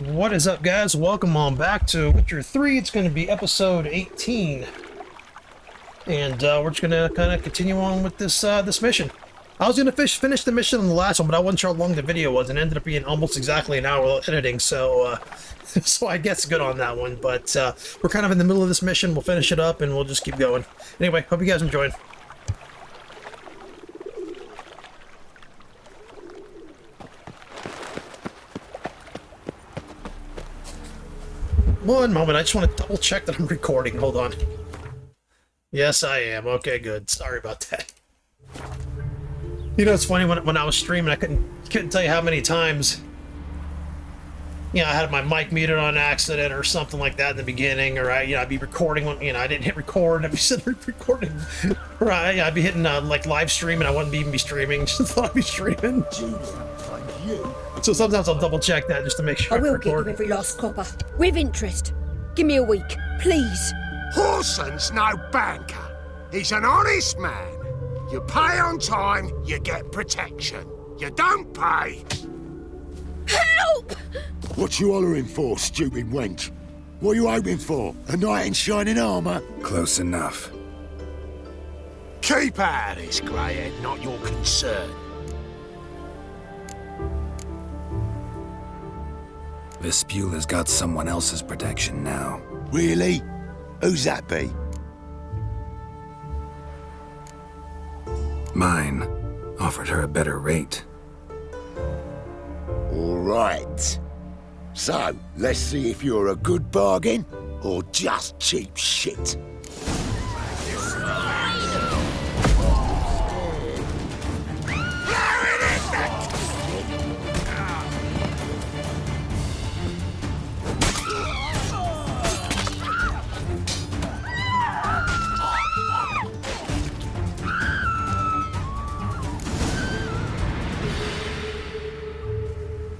What is up, guys? Welcome on back to Witcher 3. It's going to be episode 18. And we're just going to kind of continue on with this this mission. I was going to finish the mission on the last one, but I wasn't sure how long the video was, and it ended up being almost exactly an hour without editing, so so I guess good on that one. But we're kind of in the middle of this mission. We'll finish it up, and we'll just keep going. Anyway, hope you guys enjoyed. One moment, I just want to double check that I'm recording. Hold on. Yes, I am. Okay, good. Sorry about that. You know, it's funny, when I was streaming, I couldn't tell you how many times, you know, I had my mic muted on accident or something like that in the beginning, or I'd be recording when, I didn't hit record, I'd be sitting there recording, or I'd be hitting, like, live stream, and I wouldn't even be streaming, just thought I'd be streaming. So sometimes I'll double check that just to make sure I will get you every last copper, with interest. Give me a week, please. Horson's no banker. He's an honest man. You pay on time, you get protection. You don't pay... Help! What you hollering for, stupid wench? What you hoping for? A knight in shining armour? Close enough. Keep out of this, Greyhead, not your concern. Vespula's got someone else's protection now. Really? Who's that be? Mine offered her a better rate. All right. So, let's see if you're a good bargain or just cheap shit.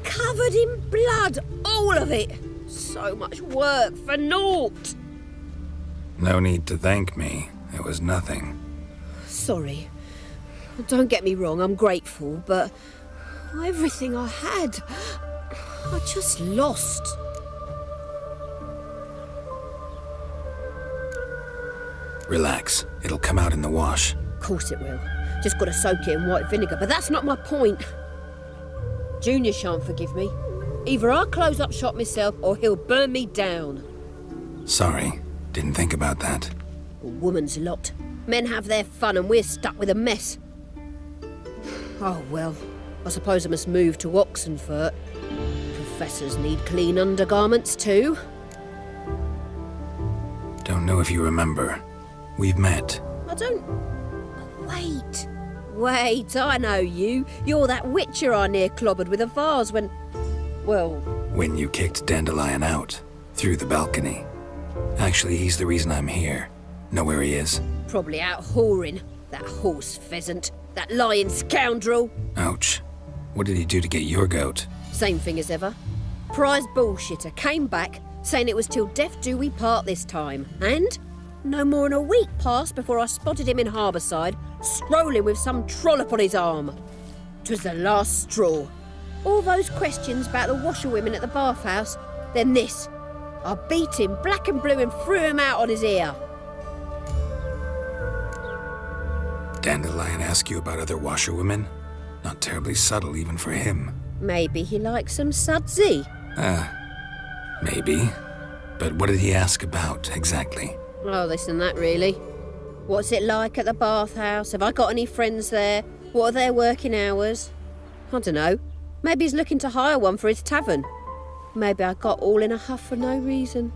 Covered in blood, all of it. So much work for naught. No need to thank me. It was nothing. Sorry. Don't get me wrong, I'm grateful, but everything I had, I just lost. Relax. It'll come out in the wash. Of course it will. Just gotta soak it in white vinegar, but that's not my point. Junior shan't forgive me. Either I'll close up shop myself or he'll burn me down. Sorry. Didn't think about that. A woman's lot. Men have their fun and we're stuck with a mess. Oh well, I suppose I must move to Oxenfurt. Professors need clean undergarments too. Don't know if you remember. We've met. I don't... Wait, I know you. You're that witcher I near clobbered with a vase when... Well... When you kicked Dandelion out. Through the balcony. Actually, he's the reason I'm here. Know where he is? Probably out whoring. That horse pheasant. That lying scoundrel. Ouch. What did he do to get your goat? Same thing as ever. Prize bullshitter came back, saying it was till death do we part this time. And... no more than a week passed before I spotted him in Harbourside, strolling with some trollop on his arm. 'Twas the last straw. All those questions about the washerwomen at the bathhouse, then this. I beat him black and blue and threw him out on his ear. Dandelion ask you about other washerwomen? Not terribly subtle even for him. Maybe he likes some sudsy. Maybe. But what did he ask about, exactly? Oh, this and that, really. What's it like at the bathhouse? Have I got any friends there? What are their working hours? I don't know. Maybe he's looking to hire one for his tavern. Maybe I got all in a huff for no reason.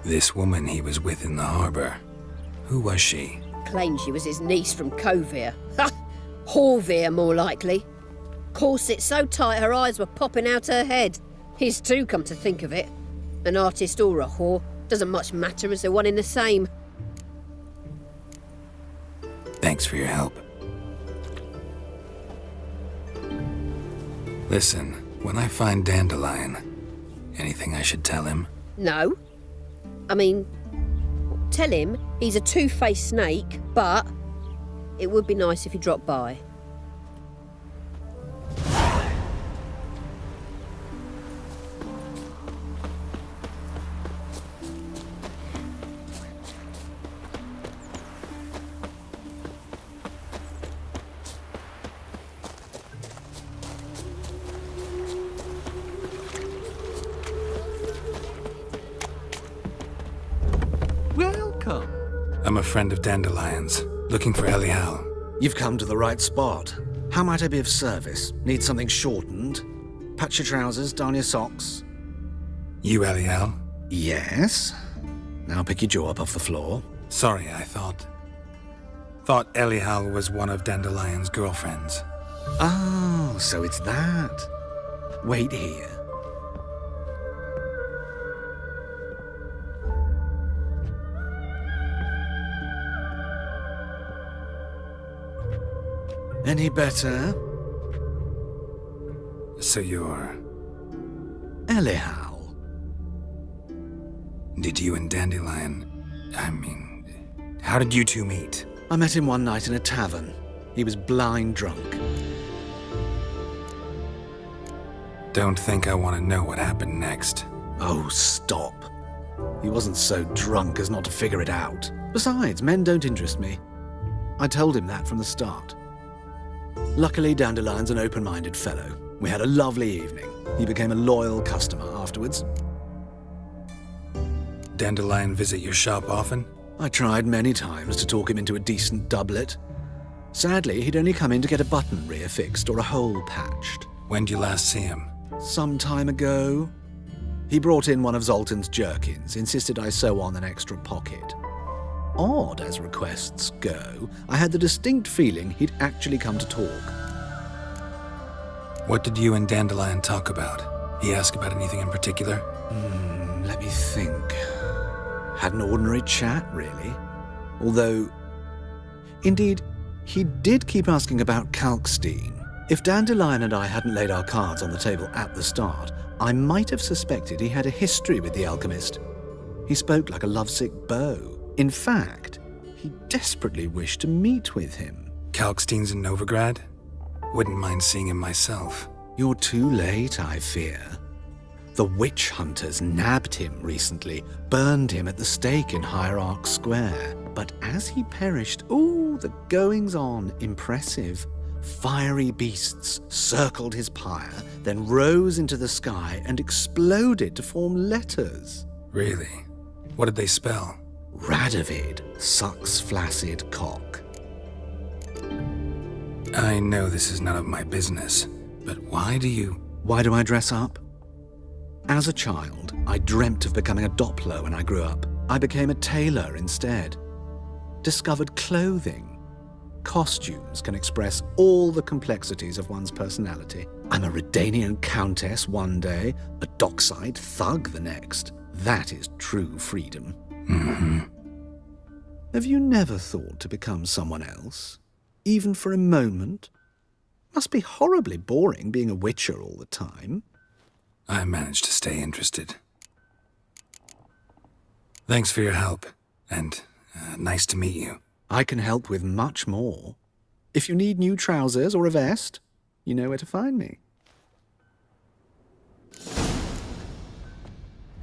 This woman he was with in the harbour. Who was she? Claimed she was his niece from Kovir. Ha! Horvir, more likely. Corset so tight her eyes were popping out her head. His too, come to think of it. An artist or a whore. Doesn't much matter as they're one in the same. Thanks for your help. Listen, when I find Dandelion, anything I should tell him? No. I mean, tell him he's a two-faced snake, but it would be nice if he dropped by. come? I'm a friend of Dandelion's, looking for Elial. You've come to the right spot. How might I be of service? Need something shortened? Patch your trousers, darn your socks. You Elial? Yes. Now pick your jaw up off the floor. Sorry, I thought Elial was one of Dandelion's girlfriends. Oh, so it's that. Wait here. Any better? So you're... Elial. Did you and Dandelion... how did you two meet? I met him one night in a tavern. He was blind drunk. Don't think I want to know what happened next. Oh, stop. He wasn't so drunk as not to figure it out. Besides, men don't interest me. I told him that from the start. Luckily, Dandelion's an open-minded fellow. We had a lovely evening. He became a loyal customer afterwards. Dandelion visit your shop often? I tried many times to talk him into a decent doublet. Sadly, he'd only come in to get a button reaffixed or a hole patched. When did you last see him? Some time ago. He brought in one of Zoltan's jerkins, insisted I sew on an extra pocket. Odd as requests go, I had the distinct feeling he'd actually come to talk. What did you and Dandelion talk about? He asked about anything in particular? Let me think. Had an ordinary chat, really. Although, indeed, he did keep asking about Kalkstein. If Dandelion and I hadn't laid our cards on the table at the start, I might have suspected he had a history with the alchemist. He spoke like a lovesick beau. In fact, he desperately wished to meet with him. Kalkstein's in Novigrad? Wouldn't mind seeing him myself. You're too late, I fear. The witch hunters nabbed him recently, burned him at the stake in Hierarch Square. But as he perished, the goings-on, impressive. Fiery beasts circled his pyre, then rose into the sky and exploded to form letters. Really? What did they spell? Radovid sucks flaccid cock. I know this is none of my business, but why do I dress up? As a child, I dreamt of becoming a Doppler when I grew up. I became a tailor instead. Discovered clothing. Costumes can express all the complexities of one's personality. I'm a Redanian countess one day, a dockside thug the next. That is true freedom. Mm-hmm. Have you never thought to become someone else? Even for a moment? Must be horribly boring being a witcher all the time. I managed to stay interested. Thanks for your help, and nice to meet you. I can help with much more. If you need new trousers or a vest, you know where to find me.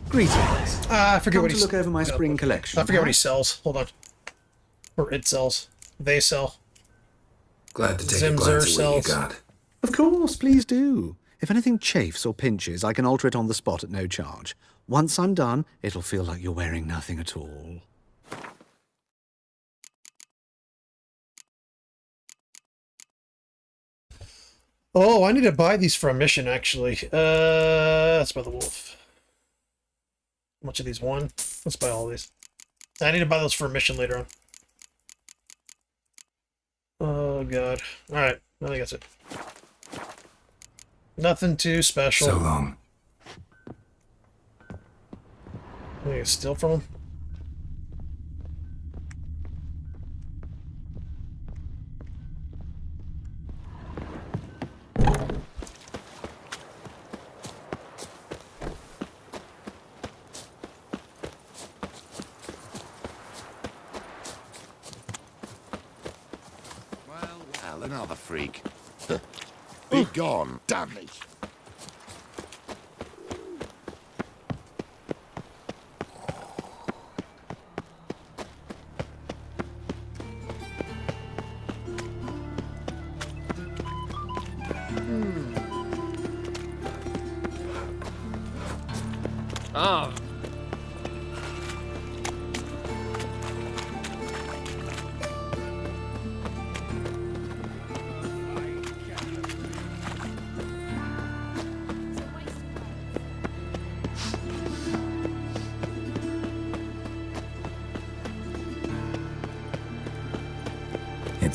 Greetings. I forget Come what to he's... look over my spring collection. I forget what he sells. Hold on. Or it sells. They sell. Glad to take a Zimzer glance at what you sells. got. Of course, please do. If anything chafes or pinches, I can alter it on the spot at no charge. Once I'm done, it'll feel like you're wearing nothing at all. Oh, I need to buy these for a mission, actually. Let's buy the wolf. How much of these? One? Let's buy all these. I need to buy those for a mission later on. Oh, God. Alright, I think that's it. Nothing too special. So long. I can steal from him. Well, another freak. Be gone, Dudley.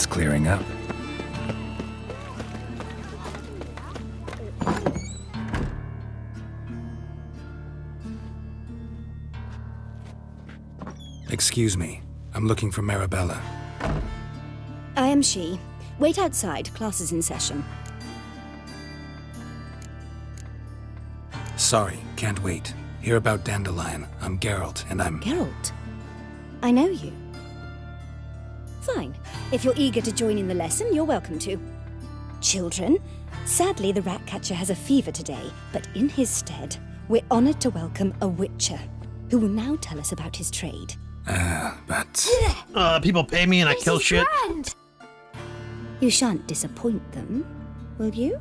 It's clearing up. Excuse me. I'm looking for Marabella. I am she. Wait outside. Class is in session. Sorry, can't wait. Hear about Dandelion. I'm Geralt, and I'm... Geralt? I know you. Fine. If you're eager to join in the lesson, you're welcome to. Children, sadly the Ratcatcher has a fever today, but in his stead, we're honored to welcome a Witcher, who will now tell us about his trade. But... People pay me and I kill shit. Grand. You shan't disappoint them, will you?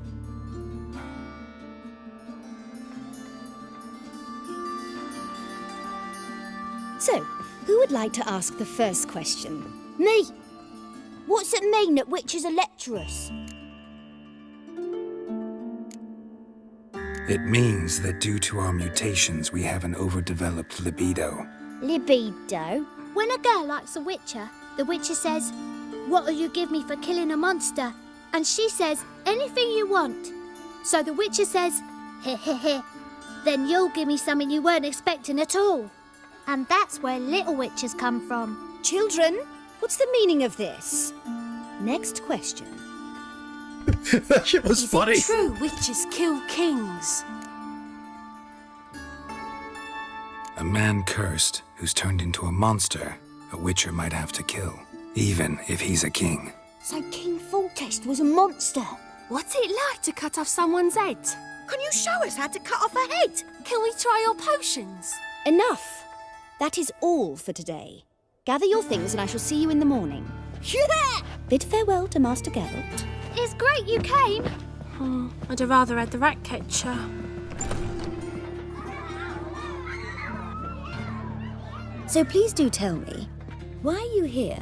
So, who would like to ask the first question? Me. What's it mean that witches are lecturers? It means that due to our mutations, we have an overdeveloped libido. Libido? When a girl likes a witcher, the witcher says, "What'll you give me for killing a monster?" And she says, "Anything you want." So the witcher says, "Heh heh heh. Then you'll give me something you weren't expecting at all." And that's where little witches come from. Children, what's the meaning of this? Next question. That shit was funny. True witches kill kings. A man cursed who's turned into a monster a witcher might have to kill, even if he's a king. So King Foltest was a monster. What's it like to cut off someone's head? Can you show us how to cut off a head? Can we try your potions? Enough! That is all for today. Gather your things and I shall see you in the morning. Yeah! Bid farewell to Master Geralt. It's great you came. Oh, I'd have rather had the Ratcatcher. So please do tell me, why are you here?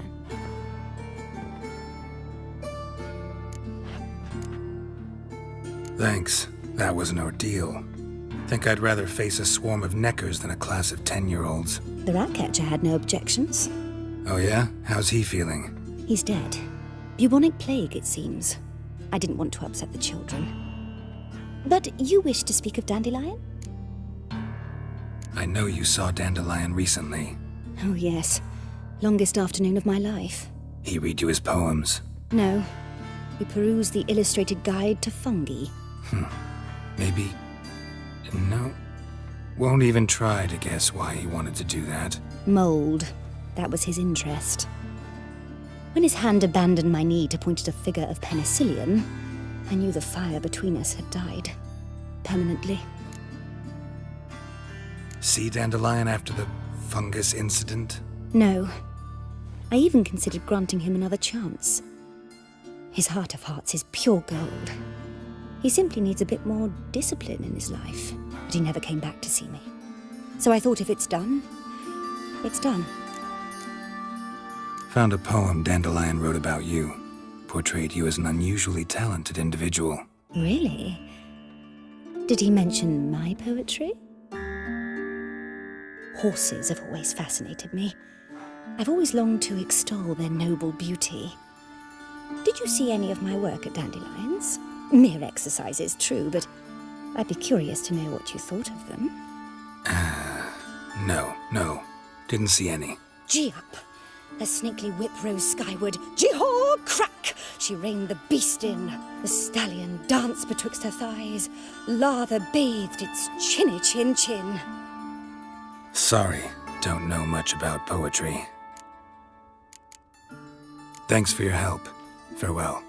Thanks. That was an ordeal. Think I'd rather face a swarm of neckers than a class of 10-year-olds. The Ratcatcher had no objections. Oh yeah? How's he feeling? He's dead. Bubonic plague, it seems. I didn't want to upset the children. But you wish to speak of Dandelion? I know you saw Dandelion recently. Oh yes. Longest afternoon of my life. He read you his poems. No. We perused the illustrated guide to fungi. Maybe... No. Won't even try to guess why he wanted to do that. Mold. That was his interest. When his hand abandoned my knee to point at a figure of penicillium, I knew the fire between us had died. Permanently. See Dandelion after the fungus incident? No. I even considered granting him another chance. His heart of hearts is pure gold. He simply needs a bit more discipline in his life. But he never came back to see me. So I thought if it's done, it's done. Found a poem Dandelion wrote about you. Portrayed you as an unusually talented individual. Really? Did he mention my poetry? Horses have always fascinated me. I've always longed to extol their noble beauty. Did you see any of my work at Dandelion's? Mere exercises, true, but I'd be curious to know what you thought of them. No. Didn't see any. Gee up! The snakely whip rose skyward. Gee-haw! Crack! She reined the beast in. The stallion danced betwixt her thighs. Lather bathed its chinny chin chin. Sorry, don't know much about poetry. Thanks for your help. Farewell.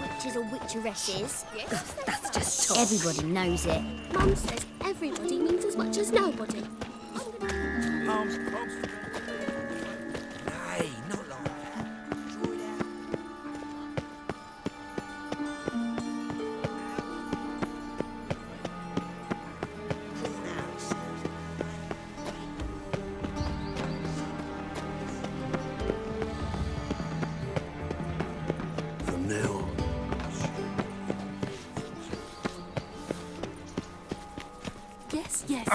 Witches or witcheresses. Yes, that's just talk. Everybody knows it. Mum says everybody means as much as nobody. Hey, not like that. Draw it out. From now on, Yes.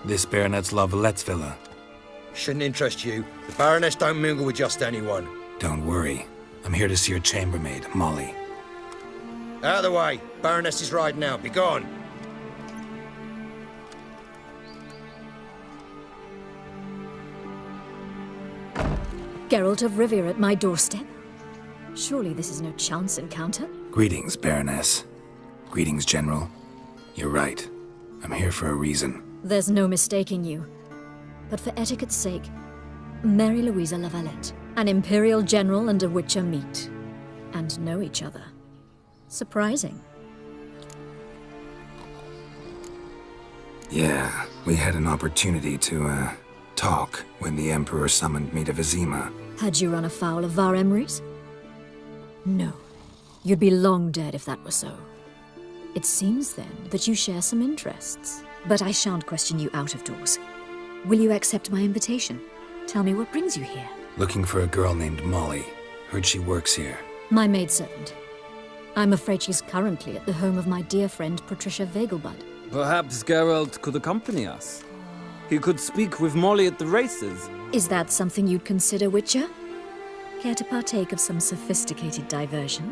This Baronet's La Vallette's villa. Shouldn't interest you. The Baroness don't mingle with just anyone. Don't worry. I'm here to see your chambermaid, Molly. Out of the way. Baroness is riding out. Be gone. Geralt of Rivia at my doorstep? Surely this is no chance encounter? Greetings, Baroness. Greetings, General. You're right. I'm here for a reason. There's no mistaking you. But for etiquette's sake, Mary Louisa La Valette, an Imperial General and a Witcher meet. And know each other. Surprising. Yeah, we had an opportunity to, talk when the Emperor summoned me to Vizima. Had you run afoul of Var Emrys? No. You'd be long dead if that were so. It seems, then, that you share some interests. But I shan't question you out of doors. Will you accept my invitation? Tell me what brings you here. Looking for a girl named Molly. Heard she works here. My maidservant. I'm afraid she's currently at the home of my dear friend Patricia Vegelbud. Perhaps Geralt could accompany us. He could speak with Molly at the races. Is that something you'd consider, Witcher? Care to partake of some sophisticated diversion?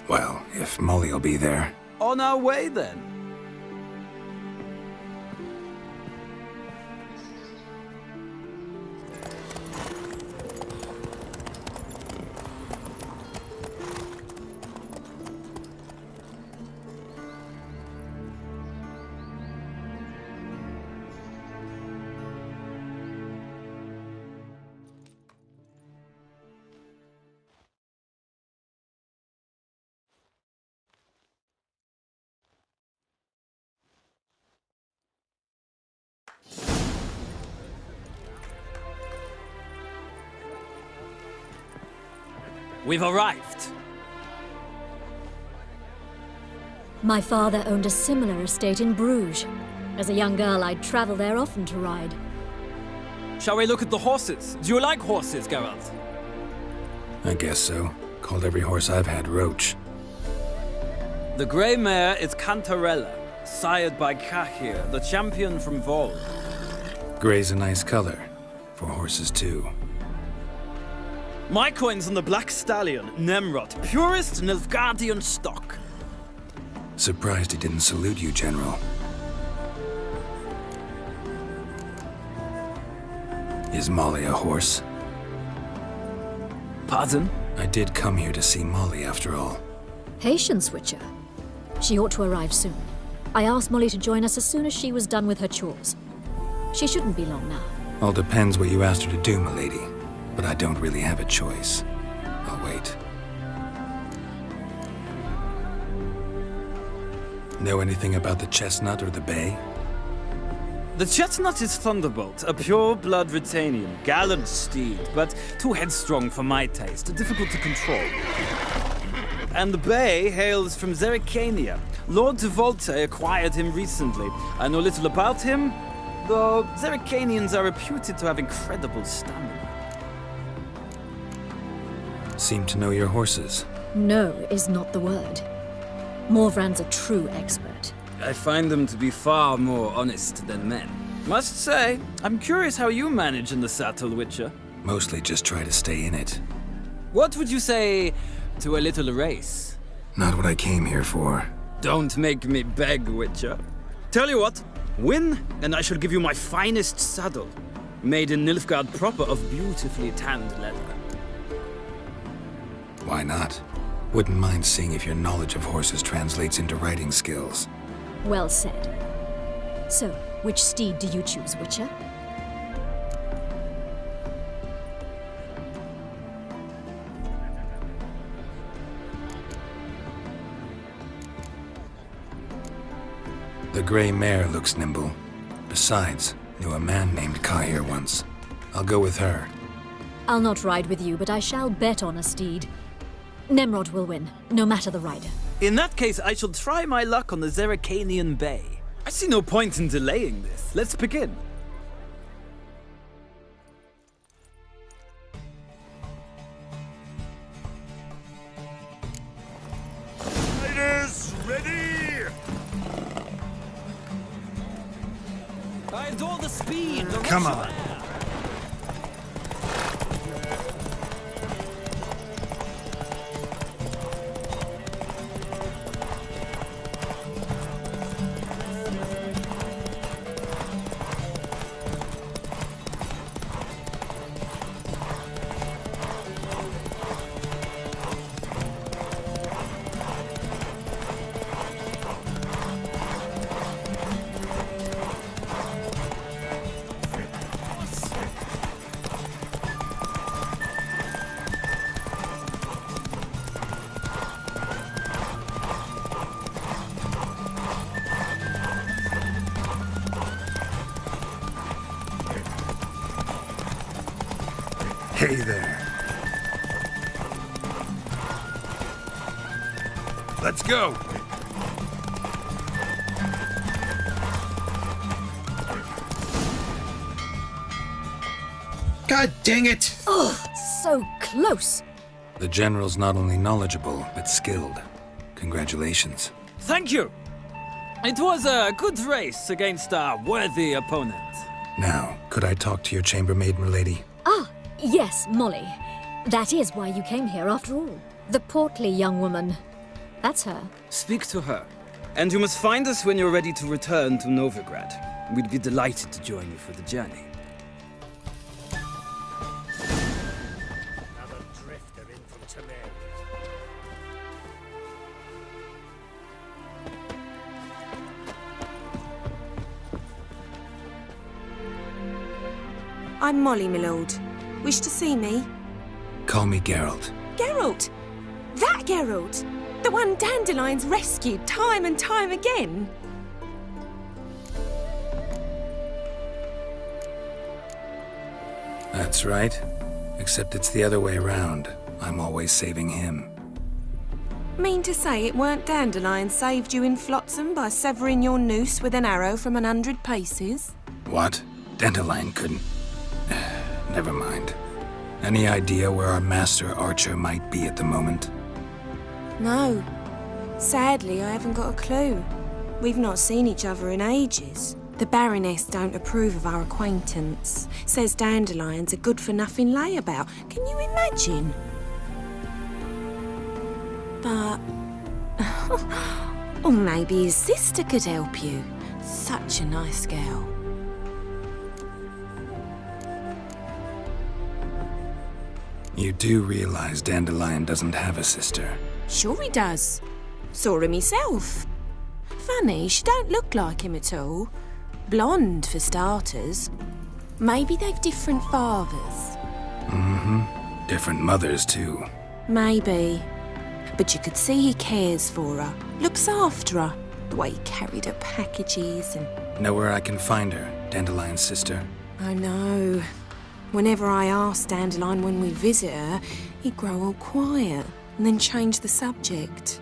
Well, if Molly'll be there. On our way, then. We've arrived. My father owned a similar estate in Bruges. As a young girl, I'd travel there often to ride. Shall we look at the horses? Do you like horses, Geralt? I guess so. Called every horse I've had Roach. The grey mare is Cantarella, sired by Cahir, the champion from Vol. Grey's a nice color. For horses, too. My coin's on the Black Stallion, Nemrod, purest Nilfgaardian stock. Surprised he didn't salute you, General. Is Molly a horse? Pardon? I did come here to see Molly, after all. Patience, Witcher. She ought to arrive soon. I asked Molly to join us as soon as she was done with her chores. She shouldn't be long now. All depends what you asked her to do, milady. But I don't really have a choice. I'll wait. Know anything about the Chestnut or the Bay? The Chestnut is Thunderbolt, a pure-blood Retanian, gallant steed, but too headstrong for my taste, difficult to control. And the Bay hails from Zerrikania. Lord de Volte acquired him recently. I know little about him, though Zerrikanians are reputed to have incredible stamina. Seem to know your horses. No is not the word. Morvran's a true expert. I find them to be far more honest than men. Must say, I'm curious how you manage in the saddle, Witcher. Mostly just try to stay in it. What would you say to a little race? Not what I came here for. Don't make me beg, Witcher. Tell you what, win, and I shall give you my finest saddle. Made in Nilfgaard proper of beautifully tanned leather. Why not? Wouldn't mind seeing if your knowledge of horses translates into riding skills. Well said. So, which steed do you choose, Witcher? The gray mare looks nimble. Besides, Knew a man named Kahir once. I'll go with her. I'll not ride with you, but I shall bet on a steed. Nemrod will win, no matter the rider. In that case, I shall try my luck on the Zeracanian Bay. I see no point in delaying this. Let's begin. Riders, ready! I adore the speed. The Come rush on. of air. Hey there. Let's go. God dang it! Oh, so close. The general's not only knowledgeable, but skilled. Congratulations. Thank you. It was a good race against a worthy opponent. Now, could I talk to your chambermaid, milady? Ah, yes, Molly. That is why you came here after all. The portly young woman. That's her. Speak to her. And you must find us when you're ready to return to Novigrad. We'd be delighted to join you for the journey. Another drifter in from Temeria. I'm Molly, my lord. Wish to see me? Call me Geralt. Geralt! That Geralt! The one Dandelion's rescued time and time again! That's right. Except it's the other way around. I'm always saving him. Mean to say it weren't Dandelion saved you in Flotsam by severing your noose with an arrow from 100 paces? What? Dandelion couldn't... Never mind. Any idea where our master archer might be at the moment? No. Sadly, I haven't got a clue. We've not seen each other in ages. The Baroness don't approve of our acquaintance. Says Dandelion's a good-for-nothing layabout. Can you imagine? But... or maybe his sister could help you. Such a nice girl. You do realize Dandelion doesn't have a sister. Sure he does. Saw him myself. Funny, she don't look like him at all. Blonde, for starters. Maybe they've different fathers. Mm-hmm. Different mothers, too. Maybe. But you could see he cares for her. Looks after her. The way he carried her packages and... Know where I can find her, Dandelion's sister? I know. Whenever I ask Dandelion when we visit her, he'd grow all quiet and then change the subject.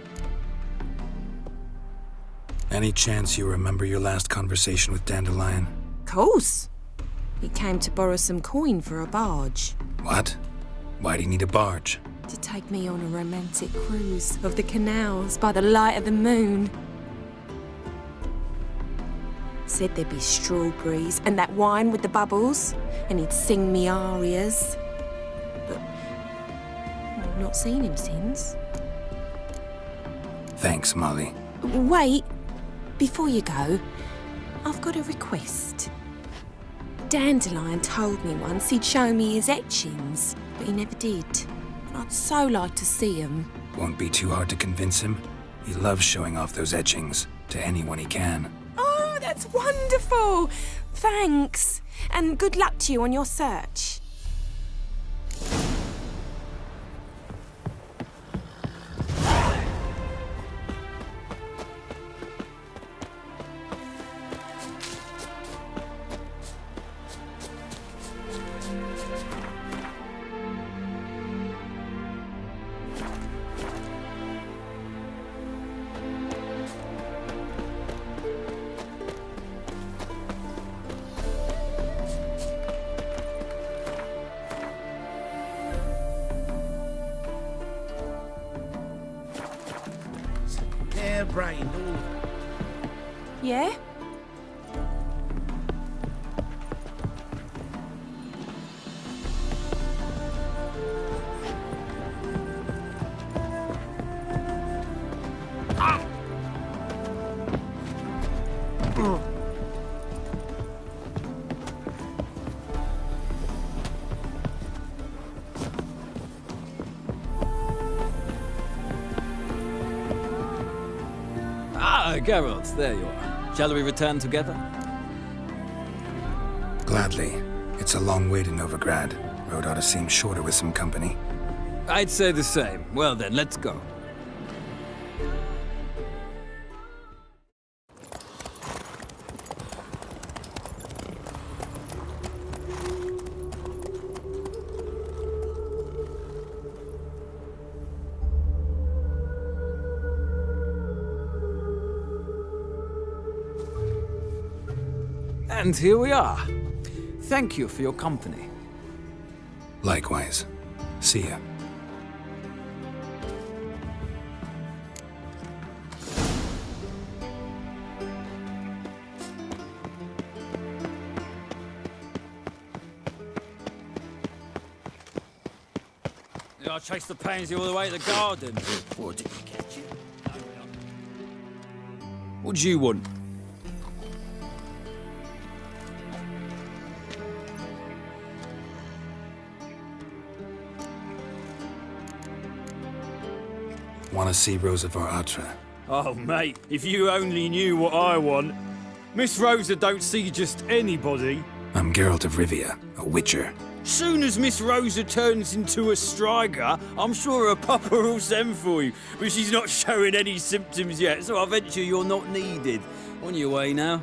Any chance you remember your last conversation with Dandelion? Course. He came to borrow some coin for a barge. What? Why do you need a barge? To take me on a romantic cruise of the canals by the light of the moon. Said there'd be strawberries and that wine with the bubbles, and he'd sing me arias. But I've not seen him since. Thanks, Molly. Wait, before you go, I've got a request. Dandelion told me once he'd show me his etchings, but he never did. I'd so like to see them. Won't be too hard to convince him. He loves showing off those etchings to anyone he can. Oh, that's wonderful! Thanks, and good luck to you on your search. brained, all of them. Yeah? Ah, Geralt, there you are. Shall we return together? Gladly. It's a long way to Novigrad. Road ought to seem shorter with some company. I'd say the same. Well then, let's go. And here we are. Thank you for your company. Likewise. See ya. I'll chase the pansy all the way to the garden. What did you catch you? What do you want? Want to see Rosa var Atra? Oh, mate, if you only knew what I want. Miss Rosa don't see just anybody. I'm Geralt of Rivia, a witcher. Soon as Miss Rosa turns into a striker, I'm sure her papa will send for you. But she's not showing any symptoms yet, so I venture you're not needed. On your way now.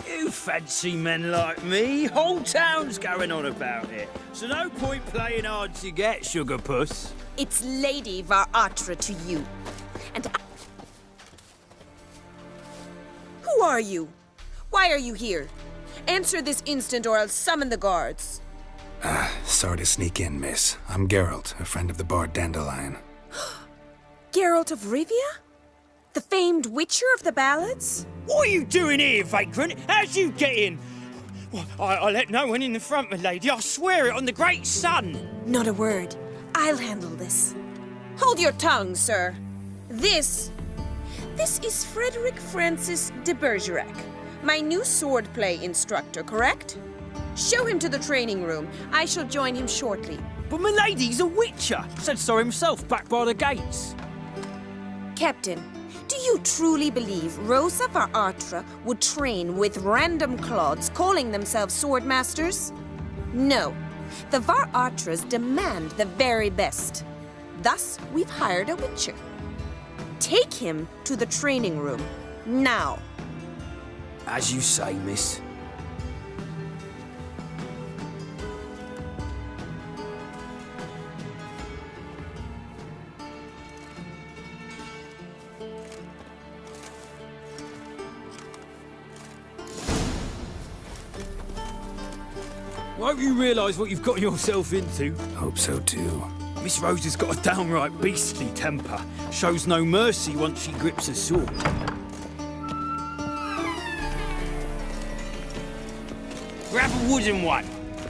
You fancy men like me? Whole town's going on about it. So no point playing hard to get, sugar puss. It's Lady var Atra to you. And who are you? Why are you here? Answer this instant or I'll summon the guards. Sorry to sneak in, miss. I'm Geralt, a friend of the bard Dandelion. Geralt of Rivia? The famed witcher of the ballads? What are you doing here, vagrant? How'd you get in? Well, I let no one in the front, my lady. I swear it on the great sun. Not a word. I'll handle this. Hold your tongue, sir. This is Frederick Francis de Bergerac, my new swordplay instructor, correct? Show him to the training room. I shall join him shortly. But my lady's a witcher. Said so himself back by the gates. Captain, do you truly believe Rosa var Atra would train with random clods calling themselves swordmasters? No. The var Atras demand the very best. Thus, we've hired a witcher. Take him to the training room, now. As you say, miss. I hope you realise what you've got yourself into. Hope so too. Miss Rose has got a downright beastly temper. Shows no mercy once she grips a sword. Grab a wooden one,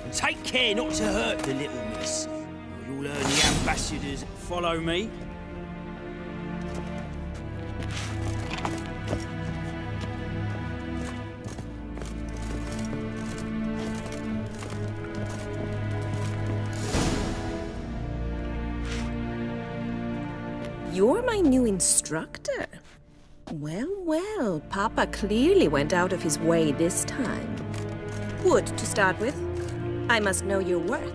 and take care not to hurt the little miss. Or you'll earn the ambassador's follow me. You're my new instructor. Well, well, Papa clearly went out of his way this time. Wood, to start with. I must know your worth.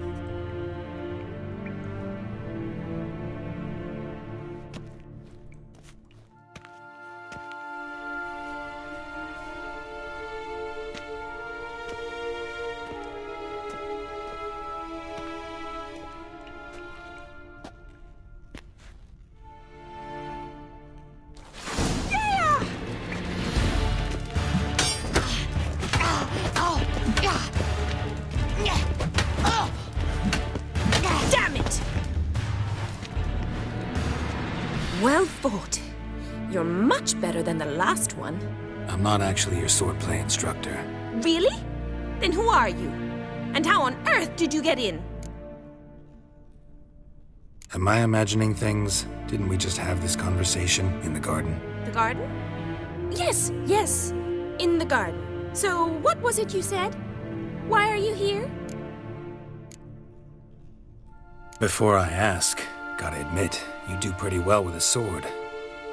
Damn it! Well fought. You're much better than the last one. I'm not actually your swordplay instructor. Really? Then who are you? And how on earth did you get in? Am I imagining things? Didn't we just have this conversation in the garden? The garden? Yes, yes. In the garden. So, what was it you said? Why are you here? Before I ask, gotta admit, you do pretty well with a sword.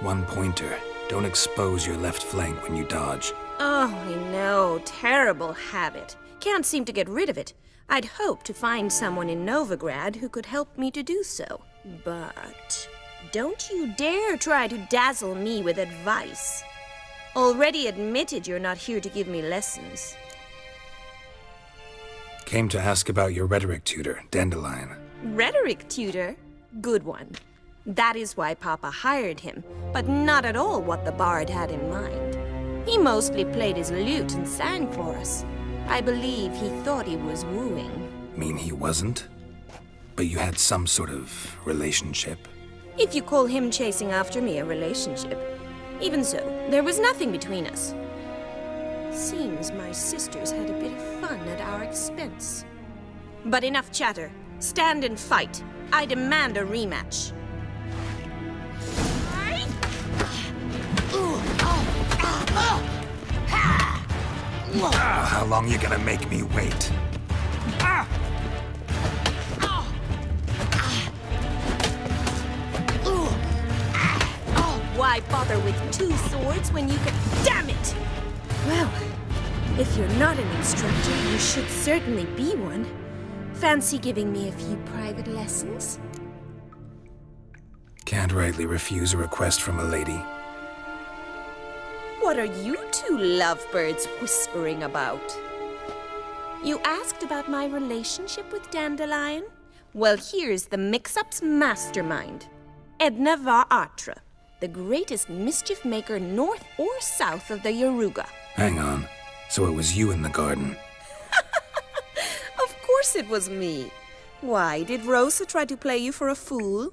One pointer. Don't expose your left flank when you dodge. Oh, I know. Terrible habit. Can't seem to get rid of it. I'd hoped to find someone in Novigrad who could help me to do so. But don't you dare try to dazzle me with advice. Already admitted you're not here to give me lessons. Came to ask about your rhetoric tutor, Dandelion. Rhetoric tutor? Good one. That is why Papa hired him, but not at all what the bard had in mind. He mostly played his lute and sang for us. I believe he thought he was wooing. Mean he wasn't? But you had some sort of relationship? If you call him chasing after me a relationship. Even so, there was nothing between us. Seems my sisters had a bit of fun at our expense. But enough chatter. Stand and fight. I demand a rematch. How long you gonna make me wait? Why bother with two swords when you can... Damn it! Well, if you're not an instructor, you should certainly be one. Fancy giving me a few private lessons? Can't rightly refuse a request from a lady. What are you two lovebirds whispering about? You asked about my relationship with Dandelion? Well, here's the mix-up's mastermind. Edna var Atra, the greatest mischief maker north or south of the Yaruga. Hang on. So it was you in the garden? Of course it was me. Why, did Rosa try to play you for a fool?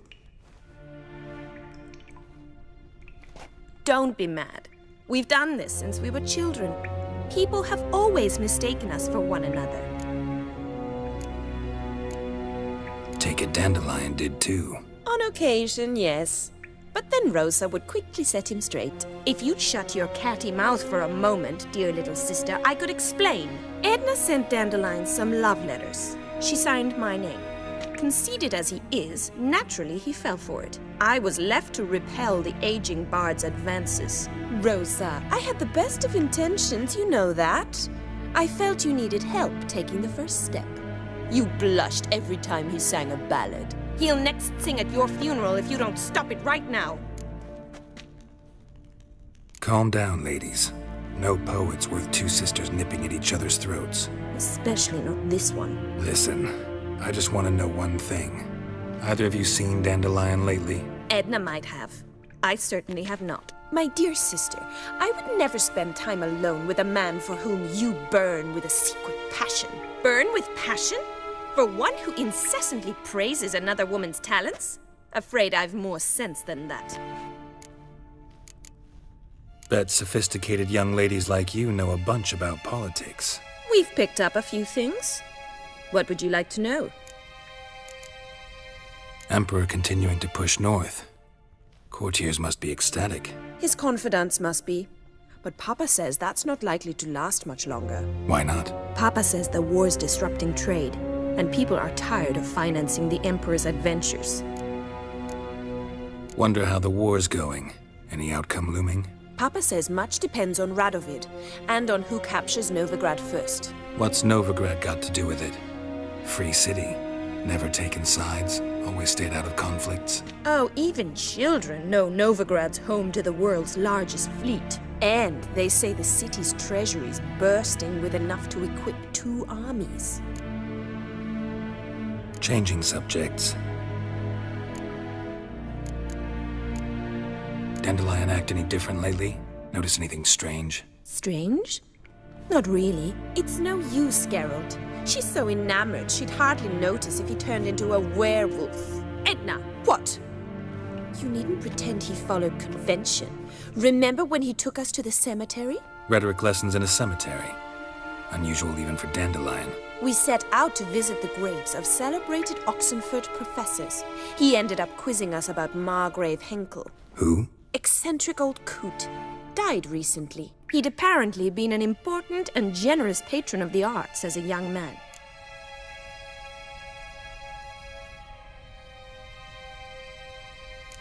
Don't be mad. We've done this since we were children. People have always mistaken us for one another. Take it Dandelion did too. On occasion, yes. But then Rosa would quickly set him straight. If you'd shut your catty mouth for a moment, dear little sister, I could explain. Edna sent Dandelion some love letters. She signed my name. Conceited as he is, naturally he fell for it. I was left to repel the aging bard's advances. Rosa, I had the best of intentions, you know that. I felt you needed help taking the first step. You blushed every time he sang a ballad. He'll next sing at your funeral if you don't stop it right now. Calm down, ladies. No poet's worth two sisters nipping at each other's throats. Especially not this one. Listen, I just want to know one thing. Either of you seen Dandelion lately? Edna might have. I certainly have not. My dear sister, I would never spend time alone with a man for whom you burn with a secret passion. Burn with passion? For one who incessantly praises another woman's talents? Afraid I've more sense than that. Bet sophisticated young ladies like you know a bunch about politics. We've picked up a few things. What would you like to know? Emperor continuing to push north. Courtiers must be ecstatic. His confidants must be. But Papa says that's not likely to last much longer. Why not? Papa says the war's disrupting trade, and people are tired of financing the Emperor's adventures. Wonder how the war's going. Any outcome looming? Papa says much depends on Radovid, and on who captures Novigrad first. What's Novigrad got to do with it? Free city. Never taken sides. Always stayed out of conflicts. Oh, even children know Novigrad's home to the world's largest fleet. And they say the city's treasury's bursting with enough to equip 2 armies. Changing subjects. Dandelion act any different lately? Notice anything strange? Strange? Not really. It's no use, Geralt. She's so enamored she'd hardly notice if he turned into a werewolf. Edna, what? You needn't pretend he followed convention. Remember when he took us to the cemetery? Rhetoric lessons in a cemetery. Unusual even for Dandelion. We set out to visit the graves of celebrated Oxenford professors. He ended up quizzing us about Margrave Henkel. Who? Eccentric old coot. Died recently. He'd apparently been an important and generous patron of the arts as a young man.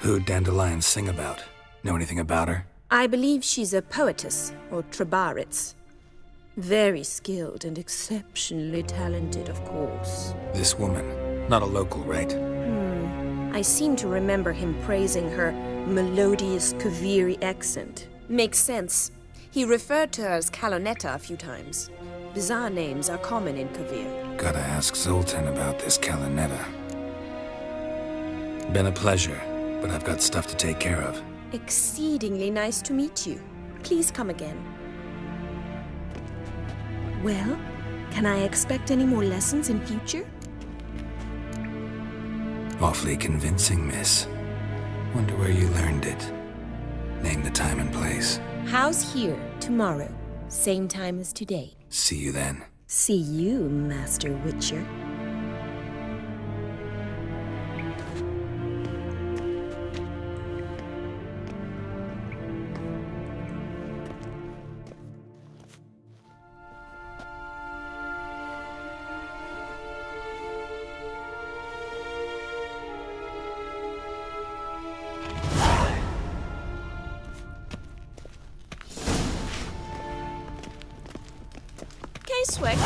Who'd Dandelion sing about? Know anything about her? I believe she's a poetess, or trebaritz. Very skilled and exceptionally talented, of course. This woman. Not a local, right? I seem to remember him praising her melodious Kaviri accent. Makes sense. He referred to her as Calonetta a few times. Bizarre names are common in Kavir. Gotta ask Zoltan about this Calonetta. Been a pleasure, but I've got stuff to take care of. Exceedingly nice to meet you. Please come again. Well, can I expect any more lessons in future? Awfully convincing, miss. Wonder where you learned it. Name the time and place. How's here tomorrow? Same time as today. See you then. See you, Master Witcher. Swix.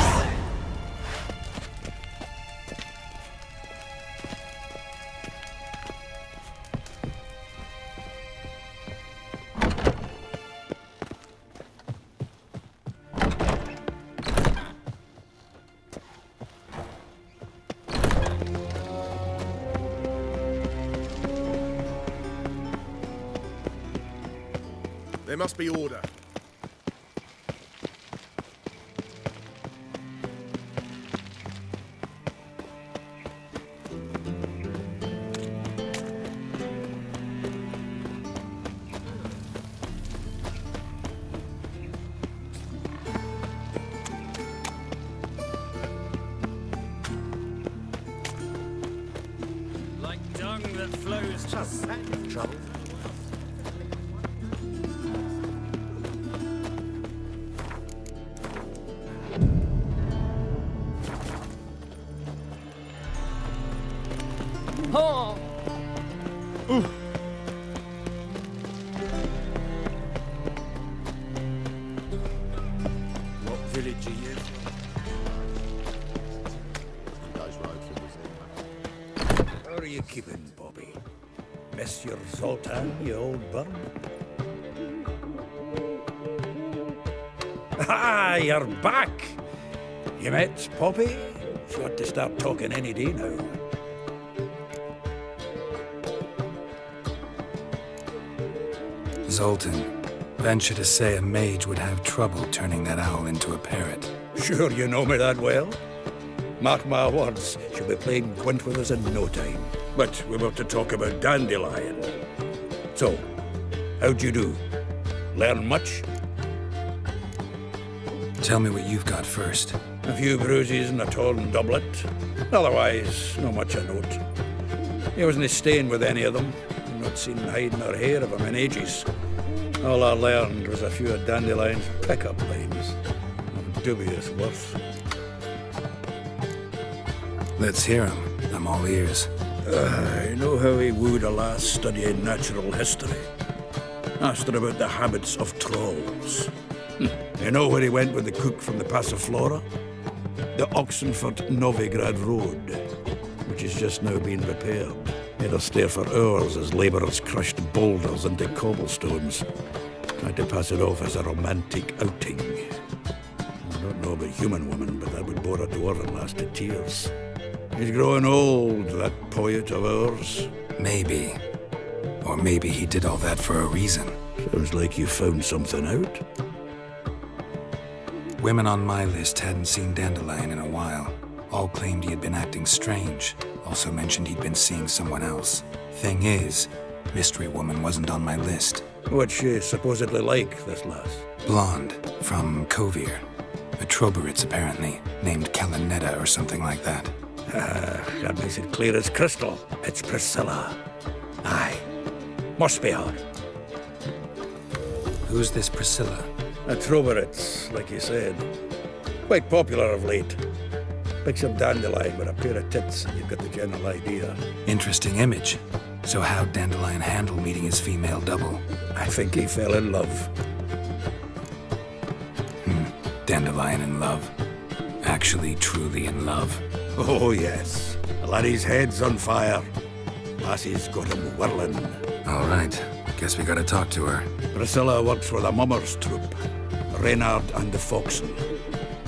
There must be order. What village are you? How are you keeping, Bobby? Miss your Zoltan, you old bum? Ah, you're back! You met Poppy? She ought to start talking any day now. Zoltan, venture to say a mage would have trouble turning that owl into a parrot. Sure you know me that well? Mark my words, she'll be playing Gwent with us in no time. But we were to talk about Dandelion. So, how'd you do? Learn much? Tell me what you've got first. A few bruises and a torn doublet. Otherwise, not much a note. He wasn't staying with any of them. I've not seen hiding or hair of him in ages. All I learned was a few of Dandelion's pick-up lines. Of dubious worth. Let's hear him. I'm all ears. I know how he wooed a lass studying natural history. Asked her about the habits of trolls. You know where he went with the cook from the Passiflora? The Oxenford-Novigrad Road, which is just now being repaired. Made us stare for hours as labourers crushed boulders into cobblestones. Tried to pass it off as a romantic outing. I don't know about human woman, but that would bore a dwarf and last to tears. He's growing old, that poet of ours. Maybe. Or maybe he did all that for a reason. Sounds like you found something out. Women on my list hadn't seen Dandelion in a while. All claimed he had been acting strange. Also mentioned he'd been seeing someone else. Thing is, Mystery Woman wasn't on my list. What's she supposedly like, this lass? Blonde, from Kovir. A Troberitz, apparently, named Kalanetta or something like that. That makes it clear as crystal. It's Priscilla. Aye. Must be her. Who's this Priscilla? A Troberitz, like you said. Quite popular of late. Picture Dandelion with a pair of tits and you've got the general idea. Interesting image. So how'd Dandelion handle meeting his female double? I think he fell in love. Dandelion in love. Actually, truly in love. Oh, yes. The laddie's head's on fire. Lassie's got him whirling. All right. Guess we gotta talk to her. Priscilla works for the Mummers troupe. Reynard and the Foxen.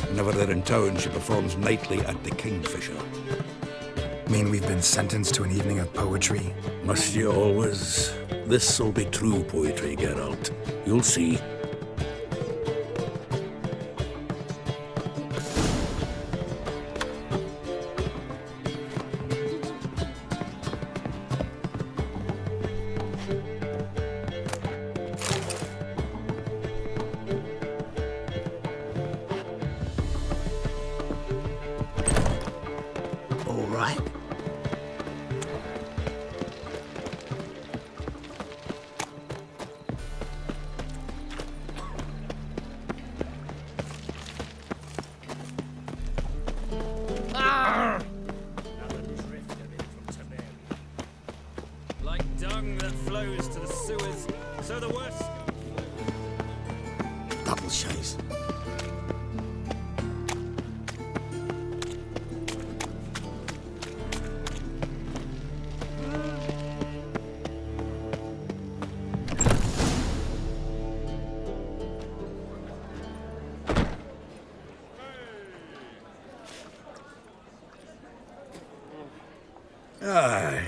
Whenever they're in town, she performs nightly at the Kingfisher. Mean we've been sentenced to an evening of poetry? Must you always? This'll be true poetry, Geralt. You'll see.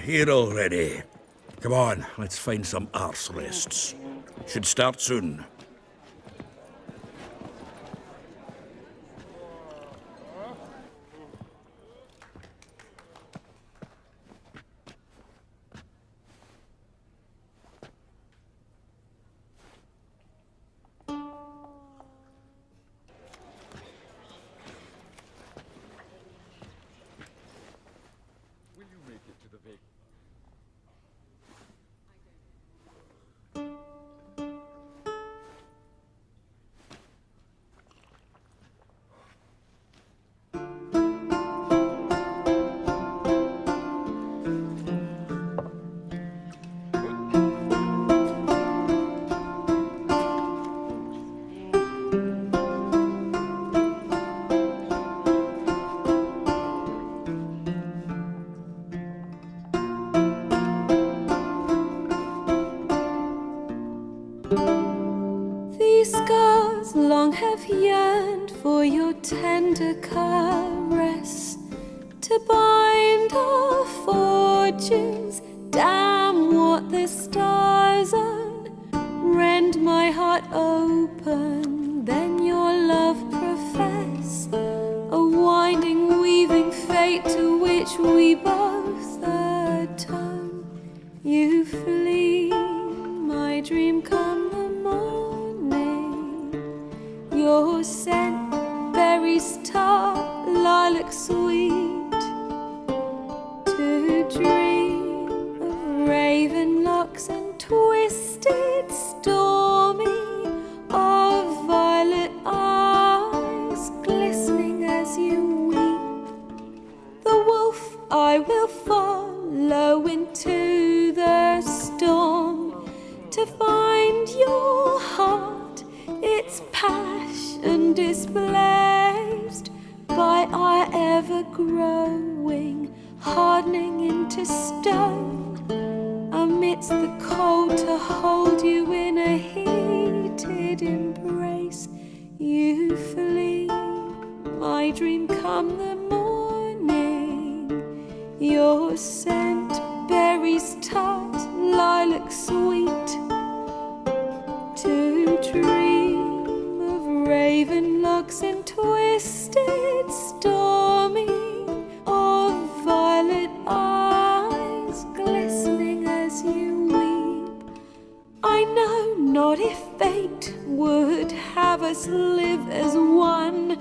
Here already. Come on, let's find some arse rests. Should start soon. These scars long have yearned for your tender caress, to bind our fortunes. Damn what the stars are. we both atone. You flee, my dream come the morning. Your scent, berries tart, lilac sweet. To dream of raven locks and twisted stormy, of violet eyes glistening as you weep. The wolf I will follow into the storm to find your heart, its passion displaced by our ever-growing, hardening into stone. Amidst the cold to hold you in a heated embrace, you flee, my dream come the morning. Your scent, berries tart, lilac sweet. To dream of raven locks and twisted stormy, of violet eyes glistening as you weep. I know not if fate would have us live as one,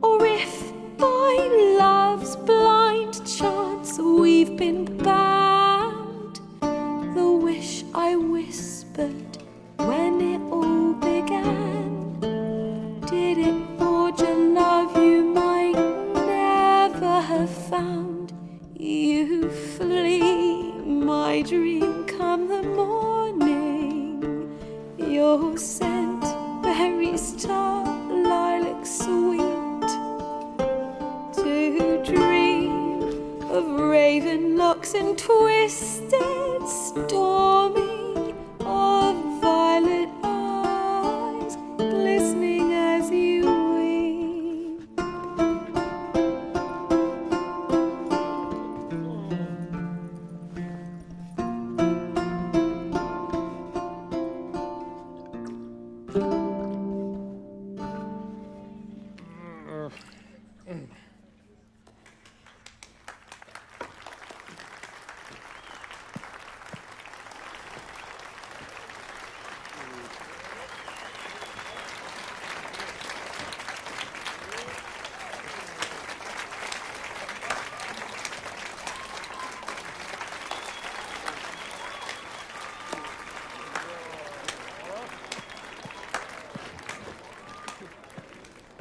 or if by love's blind chance we've been bound. The wish I whispered when it all began, did it forge a love you might never have found? You flee, my dream come the morning. Your scent, berries tart, lilac sweet. To dream of raven locks and twisted stormy, of violet eyes glistening as you weep.